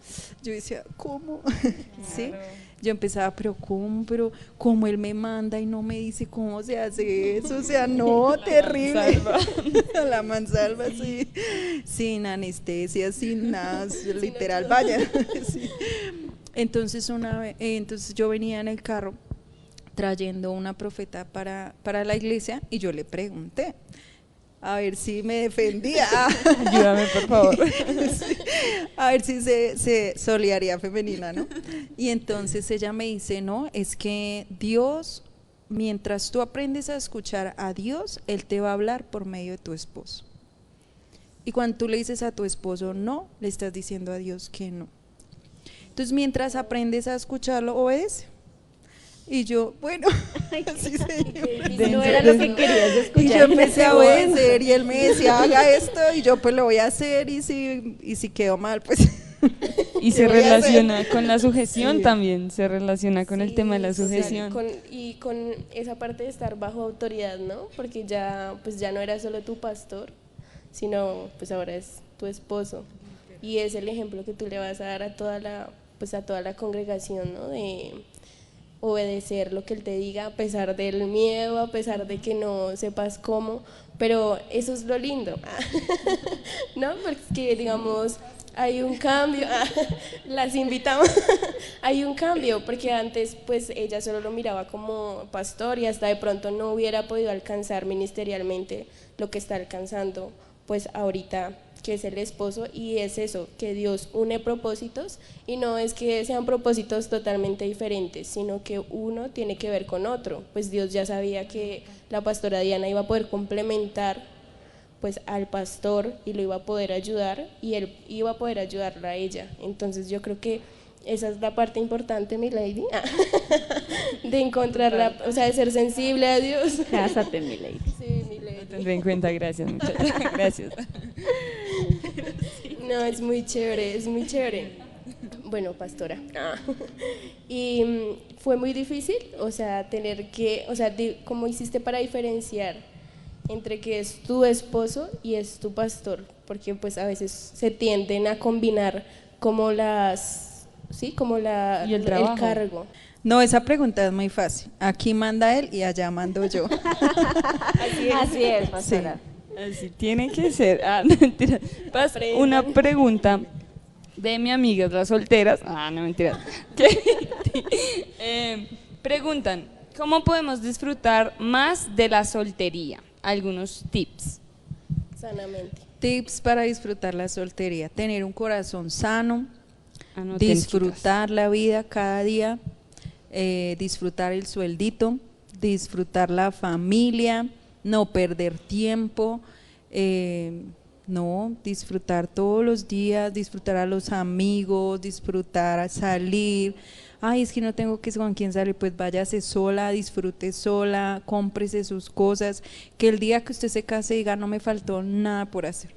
yo decía, ¿cómo? ¿Sí? Yo empezaba, pero ¿cómo él me manda y no me dice cómo se hace eso? O sea, no, terrible. La mansalva, sí. Sin anestesia, sin nada, literal, vaya. Sí. Entonces entonces yo venía en el carro trayendo una profeta para la iglesia y yo le pregunté, a ver si me defendía. Ayúdame, por favor. Sí, a ver si se solidaridad femenina, ¿no? Y entonces ella me dice, no, es que Dios, mientras tú aprendes a escuchar a Dios, Él te va a hablar por medio de tu esposo. Y cuando tú le dices a tu esposo no, le estás diciendo a Dios que no. Entonces mientras aprendes a escucharlo, obedece. Y yo, bueno, sí, señor. No era lo que querías escuchar. Y yo empecé a obedecer y él me decía, haga esto, y yo pues lo voy a hacer, y si quedo mal, pues Y se voy a relaciona con la sujeción, sí. También se relaciona con el tema de la sujeción. Y con esa parte de estar bajo autoridad, ¿no? Porque ya no era solo tu pastor, sino pues ahora es tu esposo. Y es el ejemplo que tú le vas a dar a toda la congregación, ¿no? obedecer lo que Él te diga, a pesar del miedo, a pesar de que no sepas cómo, pero eso es lo lindo, ¿no? Porque digamos, hay un cambio, las invitamos, hay un cambio, porque antes pues ella solo lo miraba como pastor y hasta de pronto no hubiera podido alcanzar ministerialmente lo que está alcanzando pues ahorita, que es el esposo, y es eso, que Dios une propósitos y no es que sean propósitos totalmente diferentes, sino que uno tiene que ver con otro, pues Dios ya sabía que la pastora Diana iba a poder complementar pues al pastor y lo iba a poder ayudar y él iba a poder ayudarla a ella, entonces yo creo que esa es la parte importante, mi lady, de encontrarla, o sea, de ser sensible a Dios. Cásate, mi lady. Sí, mi lady. Lo tendré en cuenta, gracias, muchachos. Gracias. No, es muy chévere, es muy chévere. Bueno, pastora. Y fue muy difícil, o sea, tener que, o sea, ¿cómo hiciste para diferenciar entre que es tu esposo y es tu pastor? Porque pues a veces se tienden a combinar como como Y el trabajo. cargo. No, esa pregunta es muy fácil. Aquí manda él y allá mando yo. Así es, pastora. Así tiene que ser. No, mentira. Una pregunta de mi amiga, las solteras. No, mentira. Preguntan, ¿cómo podemos disfrutar más de la soltería? Algunos tips. Sanamente. Tips para disfrutar la soltería: tener un corazón sano, Anoten, disfrutar la vida cada día, disfrutar el sueldito, disfrutar la familia, no perder tiempo, no, disfrutar todos los días, disfrutar a los amigos, disfrutar a salir. Ay, es que no tengo que con quién salir, pues váyase sola, disfrute sola, cómprese sus cosas, que el día que usted se case diga no me faltó nada por hacer.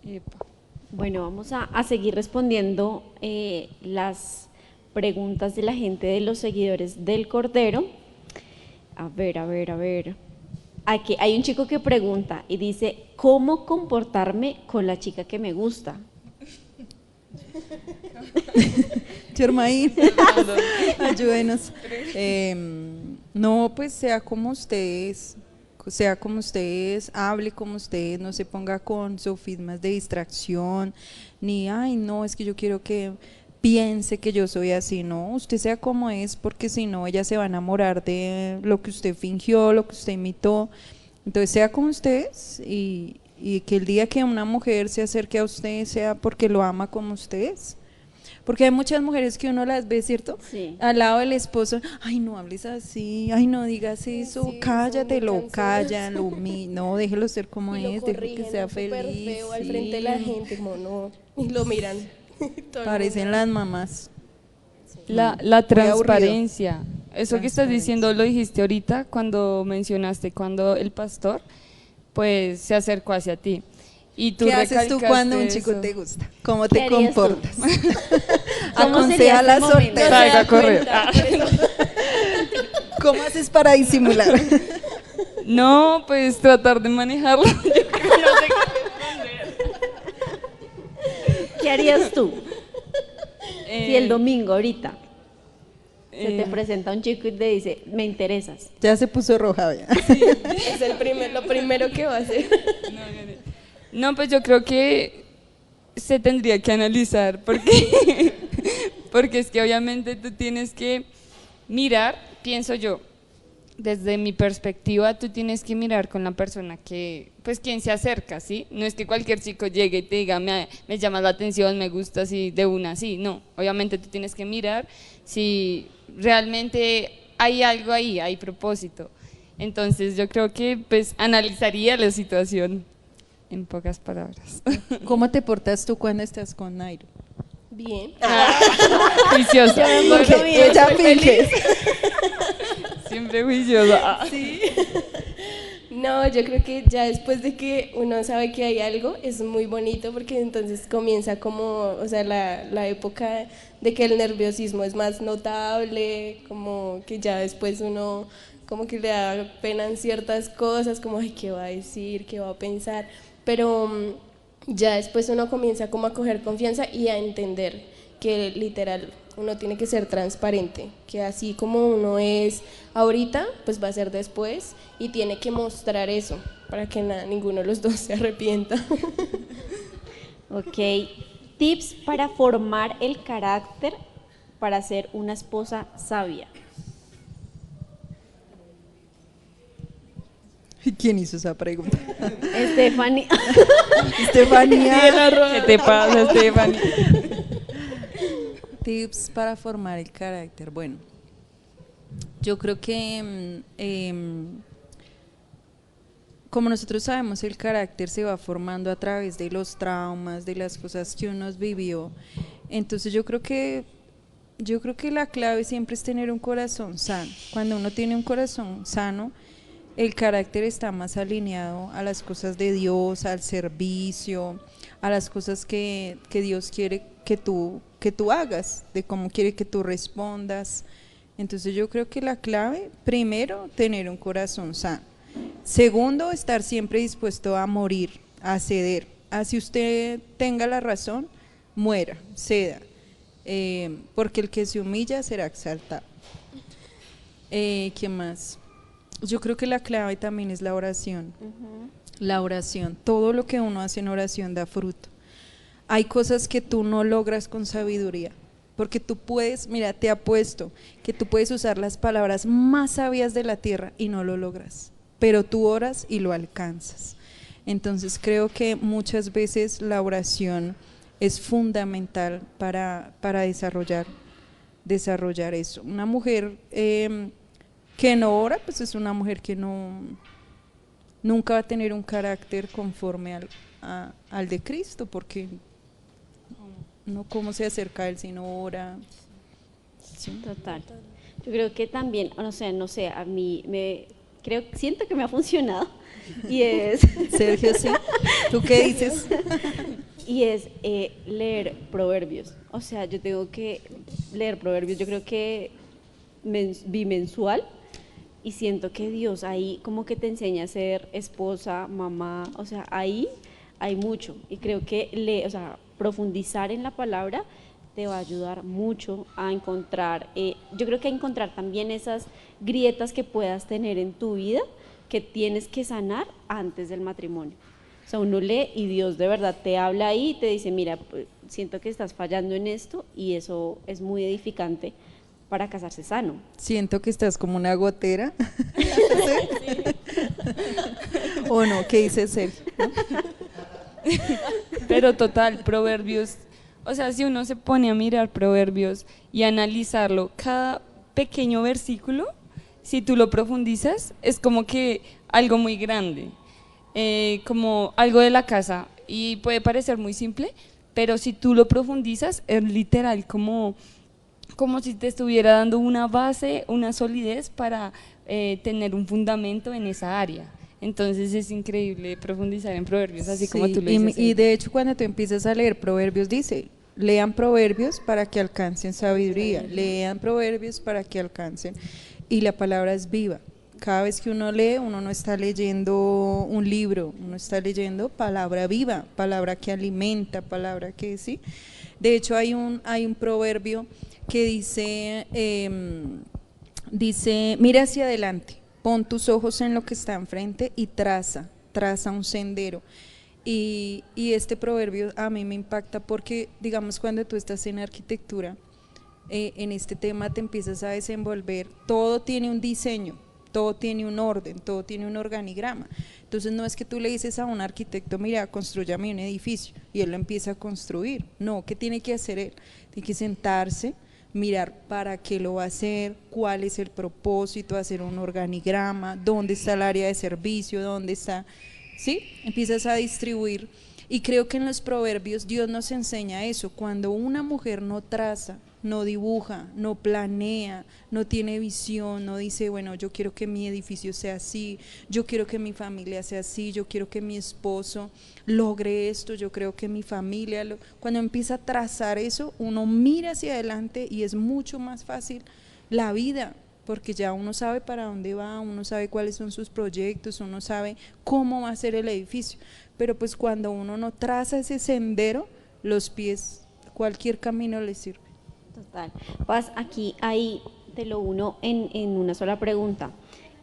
Epa. Bueno, vamos a seguir respondiendo las preguntas de la gente, de los seguidores del Cordero. A ver. Aquí hay un chico que pregunta y dice, ¿cómo comportarme con la chica que me gusta? Germain, ayúdenos. No, pues sea como ustedes, hable como ustedes, no se ponga con sofismas de distracción, ni, ay, no, es que yo quiero que piense que yo soy así, no, usted sea como es, porque si no, ella se va a enamorar de lo que usted fingió, lo que usted imitó. Entonces sea como ustedes y que el día que una mujer se acerque a usted sea porque lo ama como ustedes. Porque hay muchas mujeres que uno las ve, ¿cierto? Sí. Al lado del esposo, ay, no hables así, ay, no digas eso, Sí, cállate, son muy lo callan, no, déjelo ser como Y lo es, deje que corrigen, sea ¿no? Súper feliz. feo al sí. frente de la gente, como no, y lo miran. Todo el Parecen mundo. las mamás. La Muy transparencia. Eso que estás Transparencia. diciendo lo dijiste ahorita cuando mencionaste cuando el pastor pues se acercó hacia ti. Y tú ¿Qué haces tú cuando un recalcaste chico eso. te gusta? ¿Cómo ¿Qué te harías tú? comportas? ¿Cómo Aconseja sería a ese la momento? soltera. Salga da a correr. cuenta, por eso. ¿Cómo haces para disimular? No, pues tratar de manejarlo. Yo creo que no sé qué responder. ¿Qué harías tú si el domingo ahorita se te eh, presenta un chico y te dice, me interesas? Ya se puso roja, vea. Es lo primero que va a hacer. No, pues yo creo que se tendría que analizar porque, porque es que obviamente tú tienes que mirar, pienso yo, desde mi perspectiva, tú tienes que mirar con la persona que, pues quien se acerca, ¿sí? No es que cualquier chico llegue y te diga, me llama la atención, me gusta así, de una, así, no. Obviamente tú tienes que mirar si realmente hay algo ahí, hay propósito. Entonces yo creo que pues analizaría la situación en pocas palabras. ¿Cómo te portas tú cuando estás con Nairo? Bien. Juiciosa, Porque ella finge. siempre juiciosa. No, yo creo que ya después de que uno sabe que hay algo, es muy bonito porque entonces comienza como, o sea, la época de que el nerviosismo es más notable, como que ya después uno como que le da pena en ciertas cosas, como, ay, ¿qué va a decir? ¿Qué va a pensar? Pero ya después uno comienza como a coger confianza y a entender que literal uno tiene que ser transparente, que así como uno es ahorita, pues va a ser después y tiene que mostrar eso para que ninguno de los dos se arrepienta. Ok, tips para formar el carácter para ser una esposa sabia. ¿Quién hizo esa pregunta? Stephanie. Estefanía. ¿Qué te pasa, Stephanie? Tips para formar el carácter. Bueno, yo creo que como nosotros sabemos, el carácter se va formando a través de los traumas, de las cosas que uno vivió. Entonces yo creo que la clave siempre es tener un corazón sano. Cuando uno tiene un corazón sano, el carácter está más alineado a las cosas de Dios, al servicio, a las cosas que Dios quiere que tú hagas, de cómo quiere que tú respondas. Entonces yo creo que la clave, primero, tener un corazón sano. Segundo, estar siempre dispuesto a morir, a ceder. Así usted tenga la razón, muera, ceda, porque el que se humilla será exaltado. ¿Qué más? Yo creo que la clave también es la oración. La oración, todo lo que uno hace en oración da fruto. Hay cosas que tú no logras con sabiduría, porque tú puedes, mira, te apuesto que tú puedes usar las palabras más sabias de la tierra y no lo logras, pero tú oras y lo alcanzas. Entonces creo que muchas veces la oración es fundamental para desarrollar eso. Una mujer que no ora, pues es una mujer que nunca va a tener un carácter conforme al de Cristo, porque no cómo se acerca a él si no ora. ¿Sí? Total. Yo creo que también, no sé, a mí siento que me ha funcionado y es Sergio, sí. ¿Tú qué dices? y es leer proverbios. O sea, yo tengo que leer proverbios, yo creo que bimensual, y siento que Dios ahí como que te enseña a ser esposa, mamá, o sea, ahí hay mucho, y creo que profundizar en la palabra te va a ayudar mucho a encontrar, yo creo que a encontrar también esas grietas que puedas tener en tu vida que tienes que sanar antes del matrimonio. O sea, uno lee y Dios de verdad te habla ahí y te dice, mira, pues, siento que estás fallando en esto, y eso es muy edificante para casarse sano. Siento que estás como una gotera. ¿O no? ¿Qué dice Sergio? ¿No? Pero total, Proverbios, o sea, si uno se pone a mirar Proverbios y analizarlo, cada pequeño versículo, si tú lo profundizas, es como que algo muy grande, como algo de la casa, y puede parecer muy simple, pero si tú lo profundizas, es literal como si te estuviera dando una base, una solidez para tener un fundamento en esa área. Entonces es increíble profundizar en Proverbios, así como tú lo dices. Y de hecho cuando tú empiezas a leer Proverbios dice, lean Proverbios para que alcancen sabiduría, lean Proverbios para que alcancen, y la palabra es viva. Cada vez que uno lee, uno no está leyendo un libro, uno está leyendo palabra viva, palabra que alimenta, palabra que sí. De hecho hay un proverbio que dice, mira hacia adelante, pon tus ojos en lo que está enfrente y traza un sendero. Y este proverbio a mí me impacta porque, digamos, cuando tú estás en arquitectura, en este tema te empiezas a desenvolver, todo tiene un diseño, todo tiene un orden, todo tiene un organigrama. Entonces no es que tú le dices a un arquitecto, mira, constrúyame un edificio, y él lo empieza a construir. No, ¿qué tiene que hacer él? Tiene que sentarse, mirar para qué lo va a hacer, cuál es el propósito, hacer un organigrama, dónde está el área de servicio, dónde está, ¿sí? Empiezas a distribuir, y creo que en los proverbios Dios nos enseña eso. Cuando una mujer no traza, no dibuja, no planea, no tiene visión, no dice, bueno, yo quiero que mi edificio sea así, yo quiero que mi familia sea así, yo quiero que mi esposo logre esto, yo creo que mi familia, cuando empieza a trazar eso, uno mira hacia adelante y es mucho más fácil la vida, porque ya uno sabe para dónde va, uno sabe cuáles son sus proyectos, uno sabe cómo va a ser el edificio. Pero pues cuando uno no traza ese sendero, los pies cualquier camino le sirve. Total. Paz, aquí ahí te lo uno en una sola pregunta.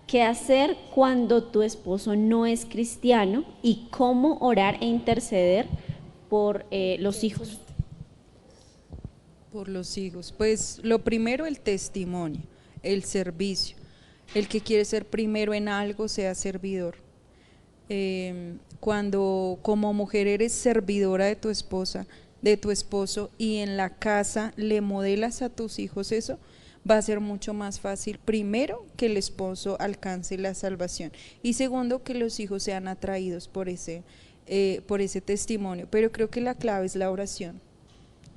¿Qué hacer cuando tu esposo no es cristiano y cómo orar e interceder por los hijos? Por los hijos, pues lo primero el testimonio, el servicio. El que quiere ser primero en algo, sea servidor. Cuando como mujer eres servidora de tu esposa, de tu esposo, y en la casa le modelas a tus hijos eso, va a ser mucho más fácil, primero, que el esposo alcance la salvación, y segundo, que los hijos sean atraídos por ese testimonio. Pero creo que la clave es la oración.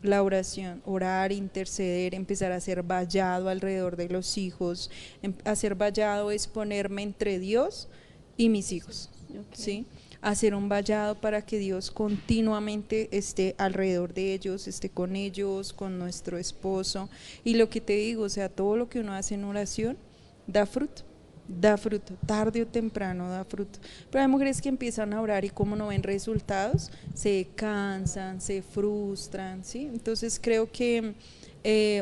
La oración, orar, interceder, empezar a hacer vallado alrededor de los hijos. Hacer vallado es ponerme entre Dios y mis hijos, ¿sí? Hacer un vallado para que Dios continuamente esté alrededor de ellos, esté con ellos, con nuestro esposo. Y lo que te digo, o sea, todo lo que uno hace en oración da fruto, tarde o temprano da fruto. Pero hay mujeres que empiezan a orar y como no ven resultados, se cansan, se frustran, ¿sí? Entonces creo que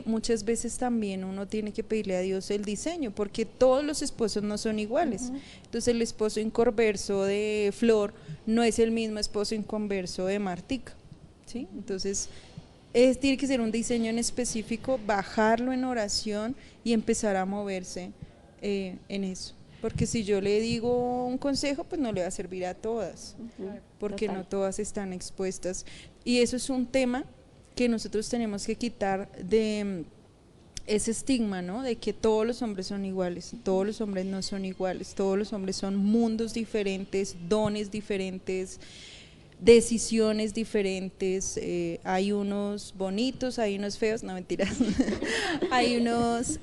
muchas veces también uno tiene que pedirle a Dios el diseño, porque todos los esposos no son iguales. Entonces el esposo inconverso de Flor no es el mismo esposo inconverso de Martica, ¿sí? Entonces tiene que ser un diseño en específico, bajarlo en oración y empezar a moverse en eso, porque si yo le digo un consejo, pues no le va a servir a todas, porque no todas están expuestas, y eso es un tema que nosotros tenemos que quitar de ese estigma, ¿no? De que todos los hombres son iguales. Todos los hombres no son iguales, todos los hombres son mundos diferentes, dones diferentes, decisiones diferentes. Hay unos bonitos, hay unos feos, no mentiras. Hay unos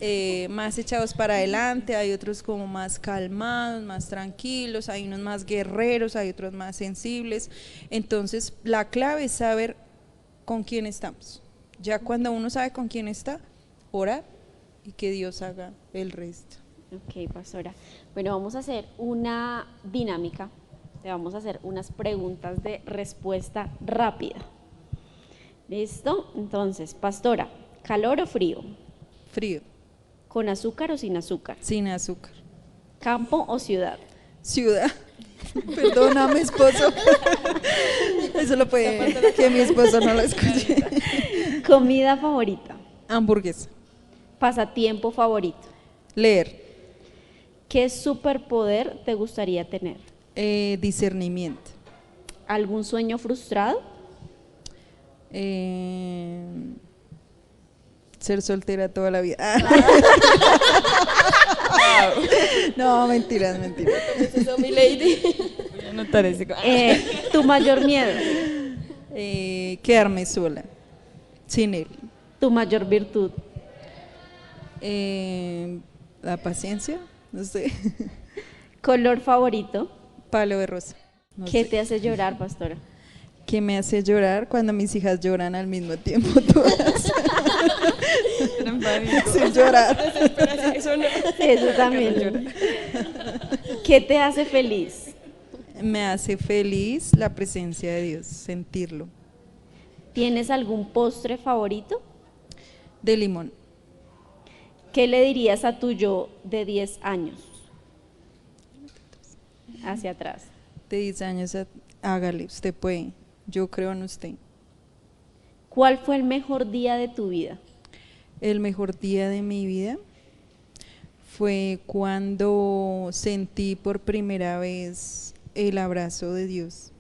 más echados para adelante, hay otros como más calmados, más tranquilos, hay unos más guerreros, hay otros más sensibles. Entonces la clave es saber con quién estamos. Ya cuando uno sabe con quién está, orar y que Dios haga el resto. Ok, pastora. Bueno, vamos a hacer una dinámica. Te vamos a hacer unas preguntas de respuesta rápida. ¿Listo? Entonces, pastora, ¿calor o frío? Frío. ¿Con azúcar o sin azúcar? Sin azúcar. ¿Campo o ciudad? Ciudad. Perdóname, esposo. Eso lo puede que mi esposo no lo escuche. ¿Comida favorita? Hamburguesa. ¿Pasatiempo favorito? Leer. ¿Qué superpoder te gustaría tener? Discernimiento. ¿Algún sueño frustrado? Ser soltera toda la vida. No, mentiras. Eso, mi lady. Voy a anotar ese. ¿Tu mayor miedo? Quedarme sola, sin él. ¿Tu mayor virtud? La paciencia, no sé. ¿Color favorito? Palo de rosa. No ¿Qué sé. te hace llorar, pastora? ¿Qué me hace llorar? Cuando mis hijas lloran al mismo tiempo todas. Sin llorar. Eso no. Eso también. ¿Qué te hace feliz? Me hace feliz la presencia de Dios, sentirlo. ¿Tienes algún postre favorito? De limón. ¿Qué le dirías a tu yo de 10 años? Hacia atrás. De 10 años, hágale, usted puede. Yo creo en usted. ¿Cuál fue el mejor día de tu vida? El mejor día de mi vida fue cuando sentí por primera vez el abrazo de Dios.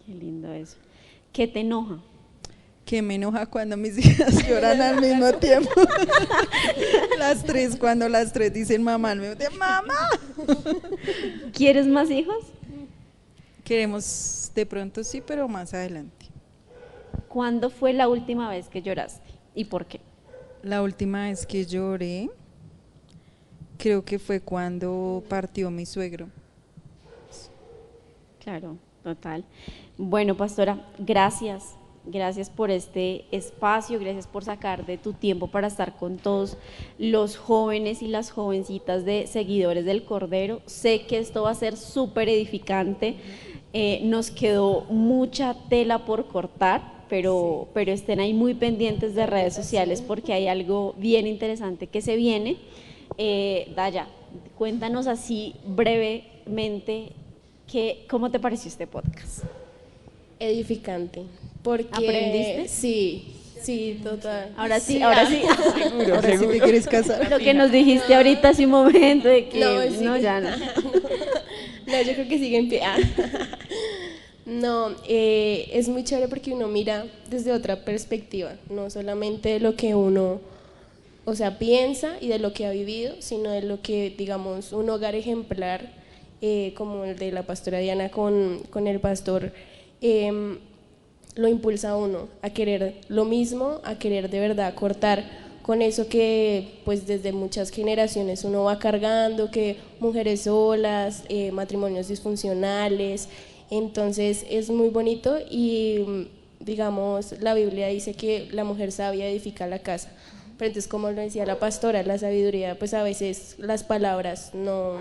Qué lindo eso. ¿Qué te enoja? Que me enoja cuando mis hijas lloran al mismo tiempo. Las tres, cuando las tres dicen mamá, al mismo tiempo, ¡mamá! ¿Quieres más hijos? Queremos, de pronto sí, pero más adelante. ¿Cuándo fue la última vez que lloraste y por qué? La última vez que lloré, creo que fue cuando partió mi suegro. Claro, total. Bueno, pastora, gracias. Gracias por este espacio, gracias por sacar de tu tiempo para estar con todos los jóvenes y las jovencitas de seguidores del Cordero. Sé que esto va a ser súper edificante. Nos quedó mucha tela por cortar, pero estén ahí muy pendientes de redes sociales porque hay algo bien interesante que se viene. Daya, cuéntanos así brevemente ¿cómo te pareció este podcast? Edificante. Porque, ¿aprendiste? Sí, total. Ahora sí. Ahora sí te quieres casar. Lo que nos dijiste ahorita hace un momento de que ya no. No, yo creo que sigue en pie. No, es muy chévere porque uno mira desde otra perspectiva, no solamente de lo que uno, piensa y de lo que ha vivido, sino de lo que, digamos, un hogar ejemplar, como el de la pastora Diana con el pastor, lo impulsa a uno a querer lo mismo, a querer de verdad cortar con eso que pues desde muchas generaciones uno va cargando, que mujeres solas, matrimonios disfuncionales. Entonces es muy bonito y digamos la Biblia dice que la mujer sabia edifica la casa, pero entonces como lo decía la pastora, la sabiduría, pues a veces las palabras no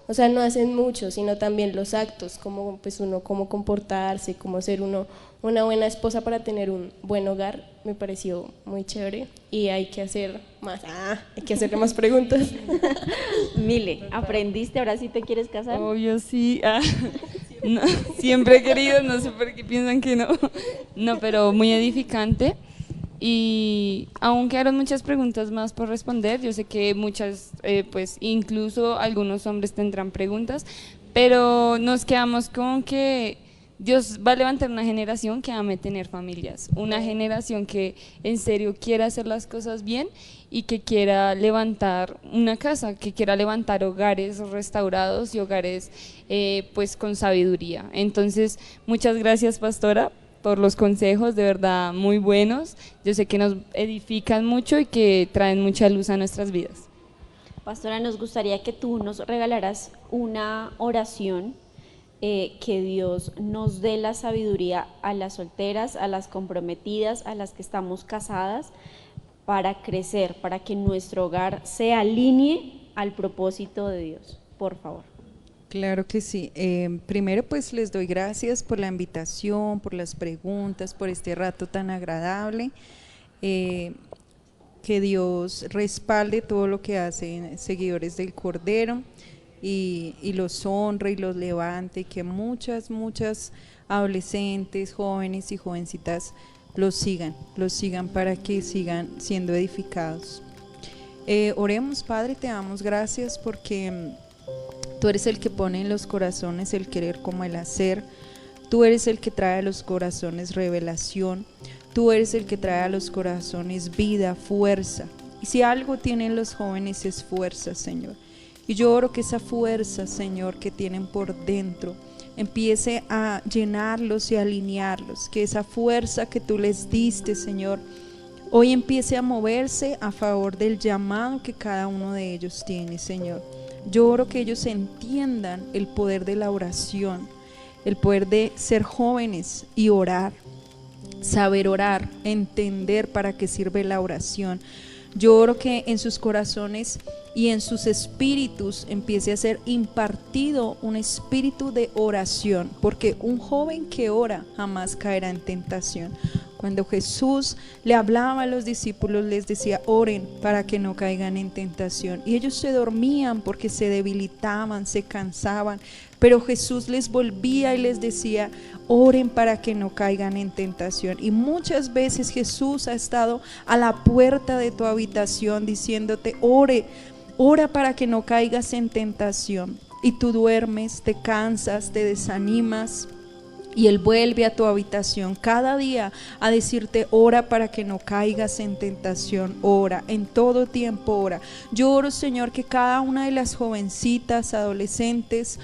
hacen mucho, sino también los actos, como pues uno cómo comportarse, cómo ser una buena esposa para tener un buen hogar. Me pareció muy chévere y hay que hacer más, hay que hacerle más preguntas. Mile, ¿aprendiste? ¿Ahora sí te quieres casar? Obvio, sí. No, siempre he querido, no sé por qué piensan que no. No, pero muy edificante. Y aún quedaron muchas preguntas más por responder. Yo sé que muchas, pues incluso algunos hombres tendrán preguntas, pero nos quedamos con que Dios va a levantar una generación que ame tener familias, una generación que en serio quiera hacer las cosas bien y que quiera levantar una casa, que quiera levantar hogares restaurados y hogares pues con sabiduría. Entonces, muchas gracias, pastora, por los consejos, de verdad muy buenos. Yo sé que nos edifican mucho y que traen mucha luz a nuestras vidas. Pastora, nos gustaría que tú nos regalaras una oración, que Dios nos dé la sabiduría a las solteras, a las comprometidas, a las que estamos casadas, para crecer, para que nuestro hogar se alinee al propósito de Dios. Por favor. Claro que sí. Primero pues les doy gracias por la invitación, por las preguntas, por este rato tan agradable. Que Dios respalde todo lo que hacen seguidores del Cordero y los honre y los levante, y que muchas adolescentes, jóvenes y jovencitas los sigan para que sigan siendo edificados. Oremos. Padre, te damos gracias porque tú eres el que pone en los corazones el querer como el hacer. Tú eres el que trae a los corazones revelación. Tú eres el que trae a los corazones vida, fuerza. Y si algo tienen los jóvenes es fuerza, Señor. Y yo oro que esa fuerza, Señor, que tienen por dentro, empiece a llenarlos y a alinearlos. Que esa fuerza que tú les diste, Señor, hoy empiece a moverse a favor del llamado que cada uno de ellos tiene, Señor. Yo oro que ellos entiendan el poder de la oración, el poder de ser jóvenes y orar, saber orar, entender para qué sirve la oración. Yo oro que en sus corazones y en sus espíritus empiece a ser impartido un espíritu de oración, porque un joven que ora jamás caerá en tentación. Cuando Jesús le hablaba a los discípulos, les decía: oren para que no caigan en tentación. Y ellos se dormían porque se debilitaban, se cansaban, pero Jesús les volvía y les decía: oren para que no caigan en tentación. Y muchas veces Jesús ha estado a la puerta de tu habitación diciéndote: ora para que no caigas en tentación. Y tú duermes, te cansas, te desanimas, y Él vuelve a tu habitación cada día a decirte: ora para que no caigas en tentación, ora, en todo tiempo ora. Yo oro, Señor, que cada una de las jovencitas, adolescentes,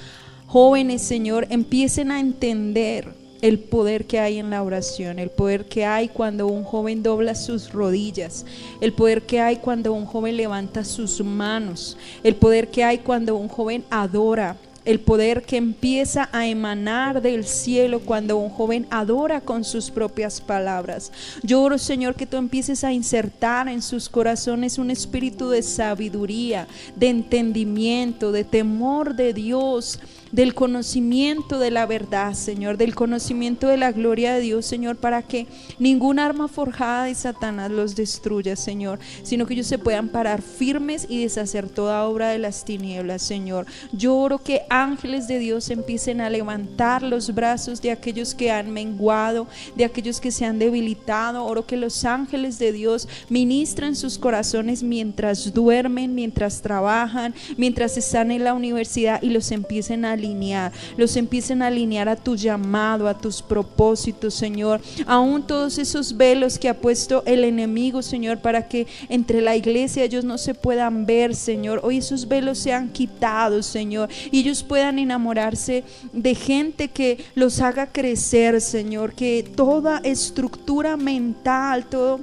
jóvenes, Señor, empiecen a entender el poder que hay en la oración, el poder que hay cuando un joven dobla sus rodillas, el poder que hay cuando un joven levanta sus manos, el poder que hay cuando un joven adora, el poder que empieza a emanar del cielo cuando un joven adora con sus propias palabras. Yo oro, Señor, que tú empieces a insertar en sus corazones un espíritu de sabiduría, de entendimiento, de temor de Dios, del conocimiento de la verdad, Señor, del conocimiento de la gloria de Dios, Señor, para que ningún arma forjada de Satanás los destruya, Señor, sino que ellos se puedan parar firmes y deshacer toda obra de las tinieblas, Señor. Yo oro que ángeles de Dios empiecen a levantar los brazos de aquellos que han menguado, de aquellos que se han debilitado. Oro que los ángeles de Dios ministren sus corazones mientras duermen, mientras trabajan, mientras están en la universidad, y los empiecen a alinear, a tu llamado, a tus propósitos, Señor. Aún todos esos velos que ha puesto el enemigo, Señor, para que entre la iglesia ellos no se puedan ver, Señor, hoy esos velos sean quitados, Señor, y ellos puedan enamorarse de gente que los haga crecer, Señor, que toda estructura mental, todo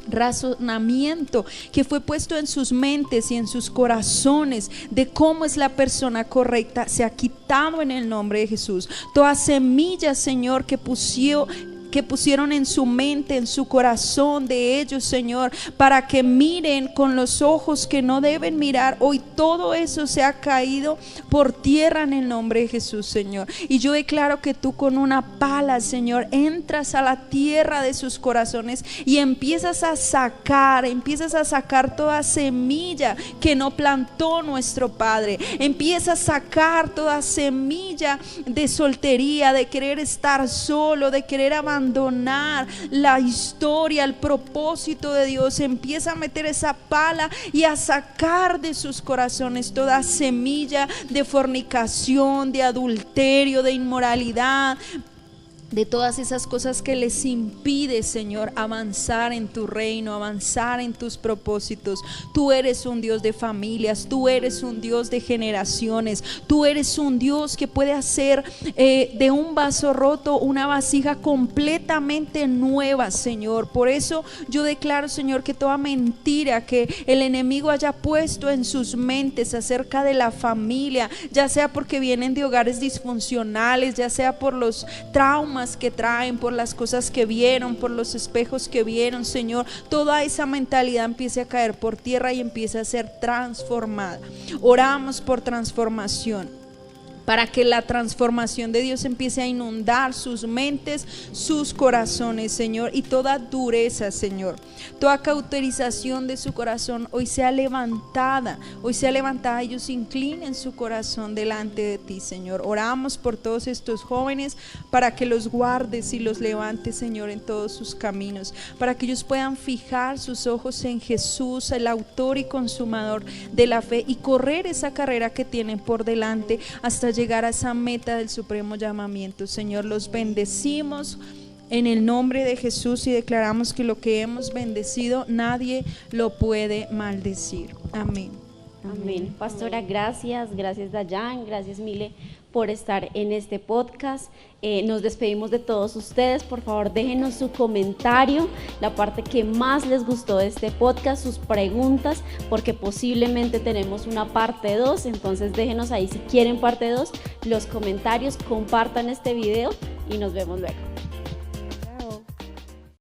razonamiento que fue puesto en sus mentes y en sus corazones de cómo es la persona correcta se ha quitado en el nombre de Jesús. Toda semilla, Señor, que pusieron en su mente, en su corazón de ellos, Señor, para que miren con los ojos que no deben mirar, hoy todo eso se ha caído por tierra en el nombre de Jesús, Señor. Y yo declaro que tú con una pala, Señor, entras a la tierra de sus corazones y empiezas a sacar toda semilla que no plantó nuestro Padre. Empieza a sacar toda semilla de soltería, de querer estar solo, de querer abandonar la historia, el propósito de Dios. Empieza a meter esa pala y a sacar de sus corazones toda semilla de fornicación, de adulterio, de inmoralidad, de todas esas cosas que les impide, Señor, avanzar en tu reino, avanzar en tus propósitos. Tú eres un Dios de familias, tú eres un Dios de generaciones, tú eres un Dios que puede hacer de un vaso roto una vasija completamente nueva, Señor. Por eso yo declaro, Señor, que toda mentira que el enemigo haya puesto en sus mentes acerca de la familia, ya sea porque vienen de hogares disfuncionales, ya sea por los traumas que traen, por las cosas que vieron, por los espejos que vieron, Señor, toda esa mentalidad empiece a caer por tierra y empiece a ser transformada. Oramos por transformación, para que la transformación de Dios empiece a inundar sus mentes, sus corazones, Señor, y toda dureza, Señor, toda cauterización de su corazón hoy sea levantada, ellos inclinen su corazón delante de ti, Señor. Oramos por todos estos jóvenes para que los guardes y los levantes, Señor, en todos sus caminos, para que ellos puedan fijar sus ojos en Jesús, el autor y consumador de la fe, y correr esa carrera que tienen por delante hasta llegar a esa meta del supremo llamamiento. Señor, los bendecimos en el nombre de Jesús y declaramos que lo que hemos bendecido nadie lo puede maldecir. Amén. Amén. Pastora, gracias Dayan, gracias Mile por estar en este podcast. Nos despedimos de todos ustedes. Por favor, déjenos su comentario, la parte que más les gustó de este podcast, sus preguntas, porque posiblemente tenemos una parte 2, entonces déjenos ahí si quieren parte 2, los comentarios, compartan este video y nos vemos luego.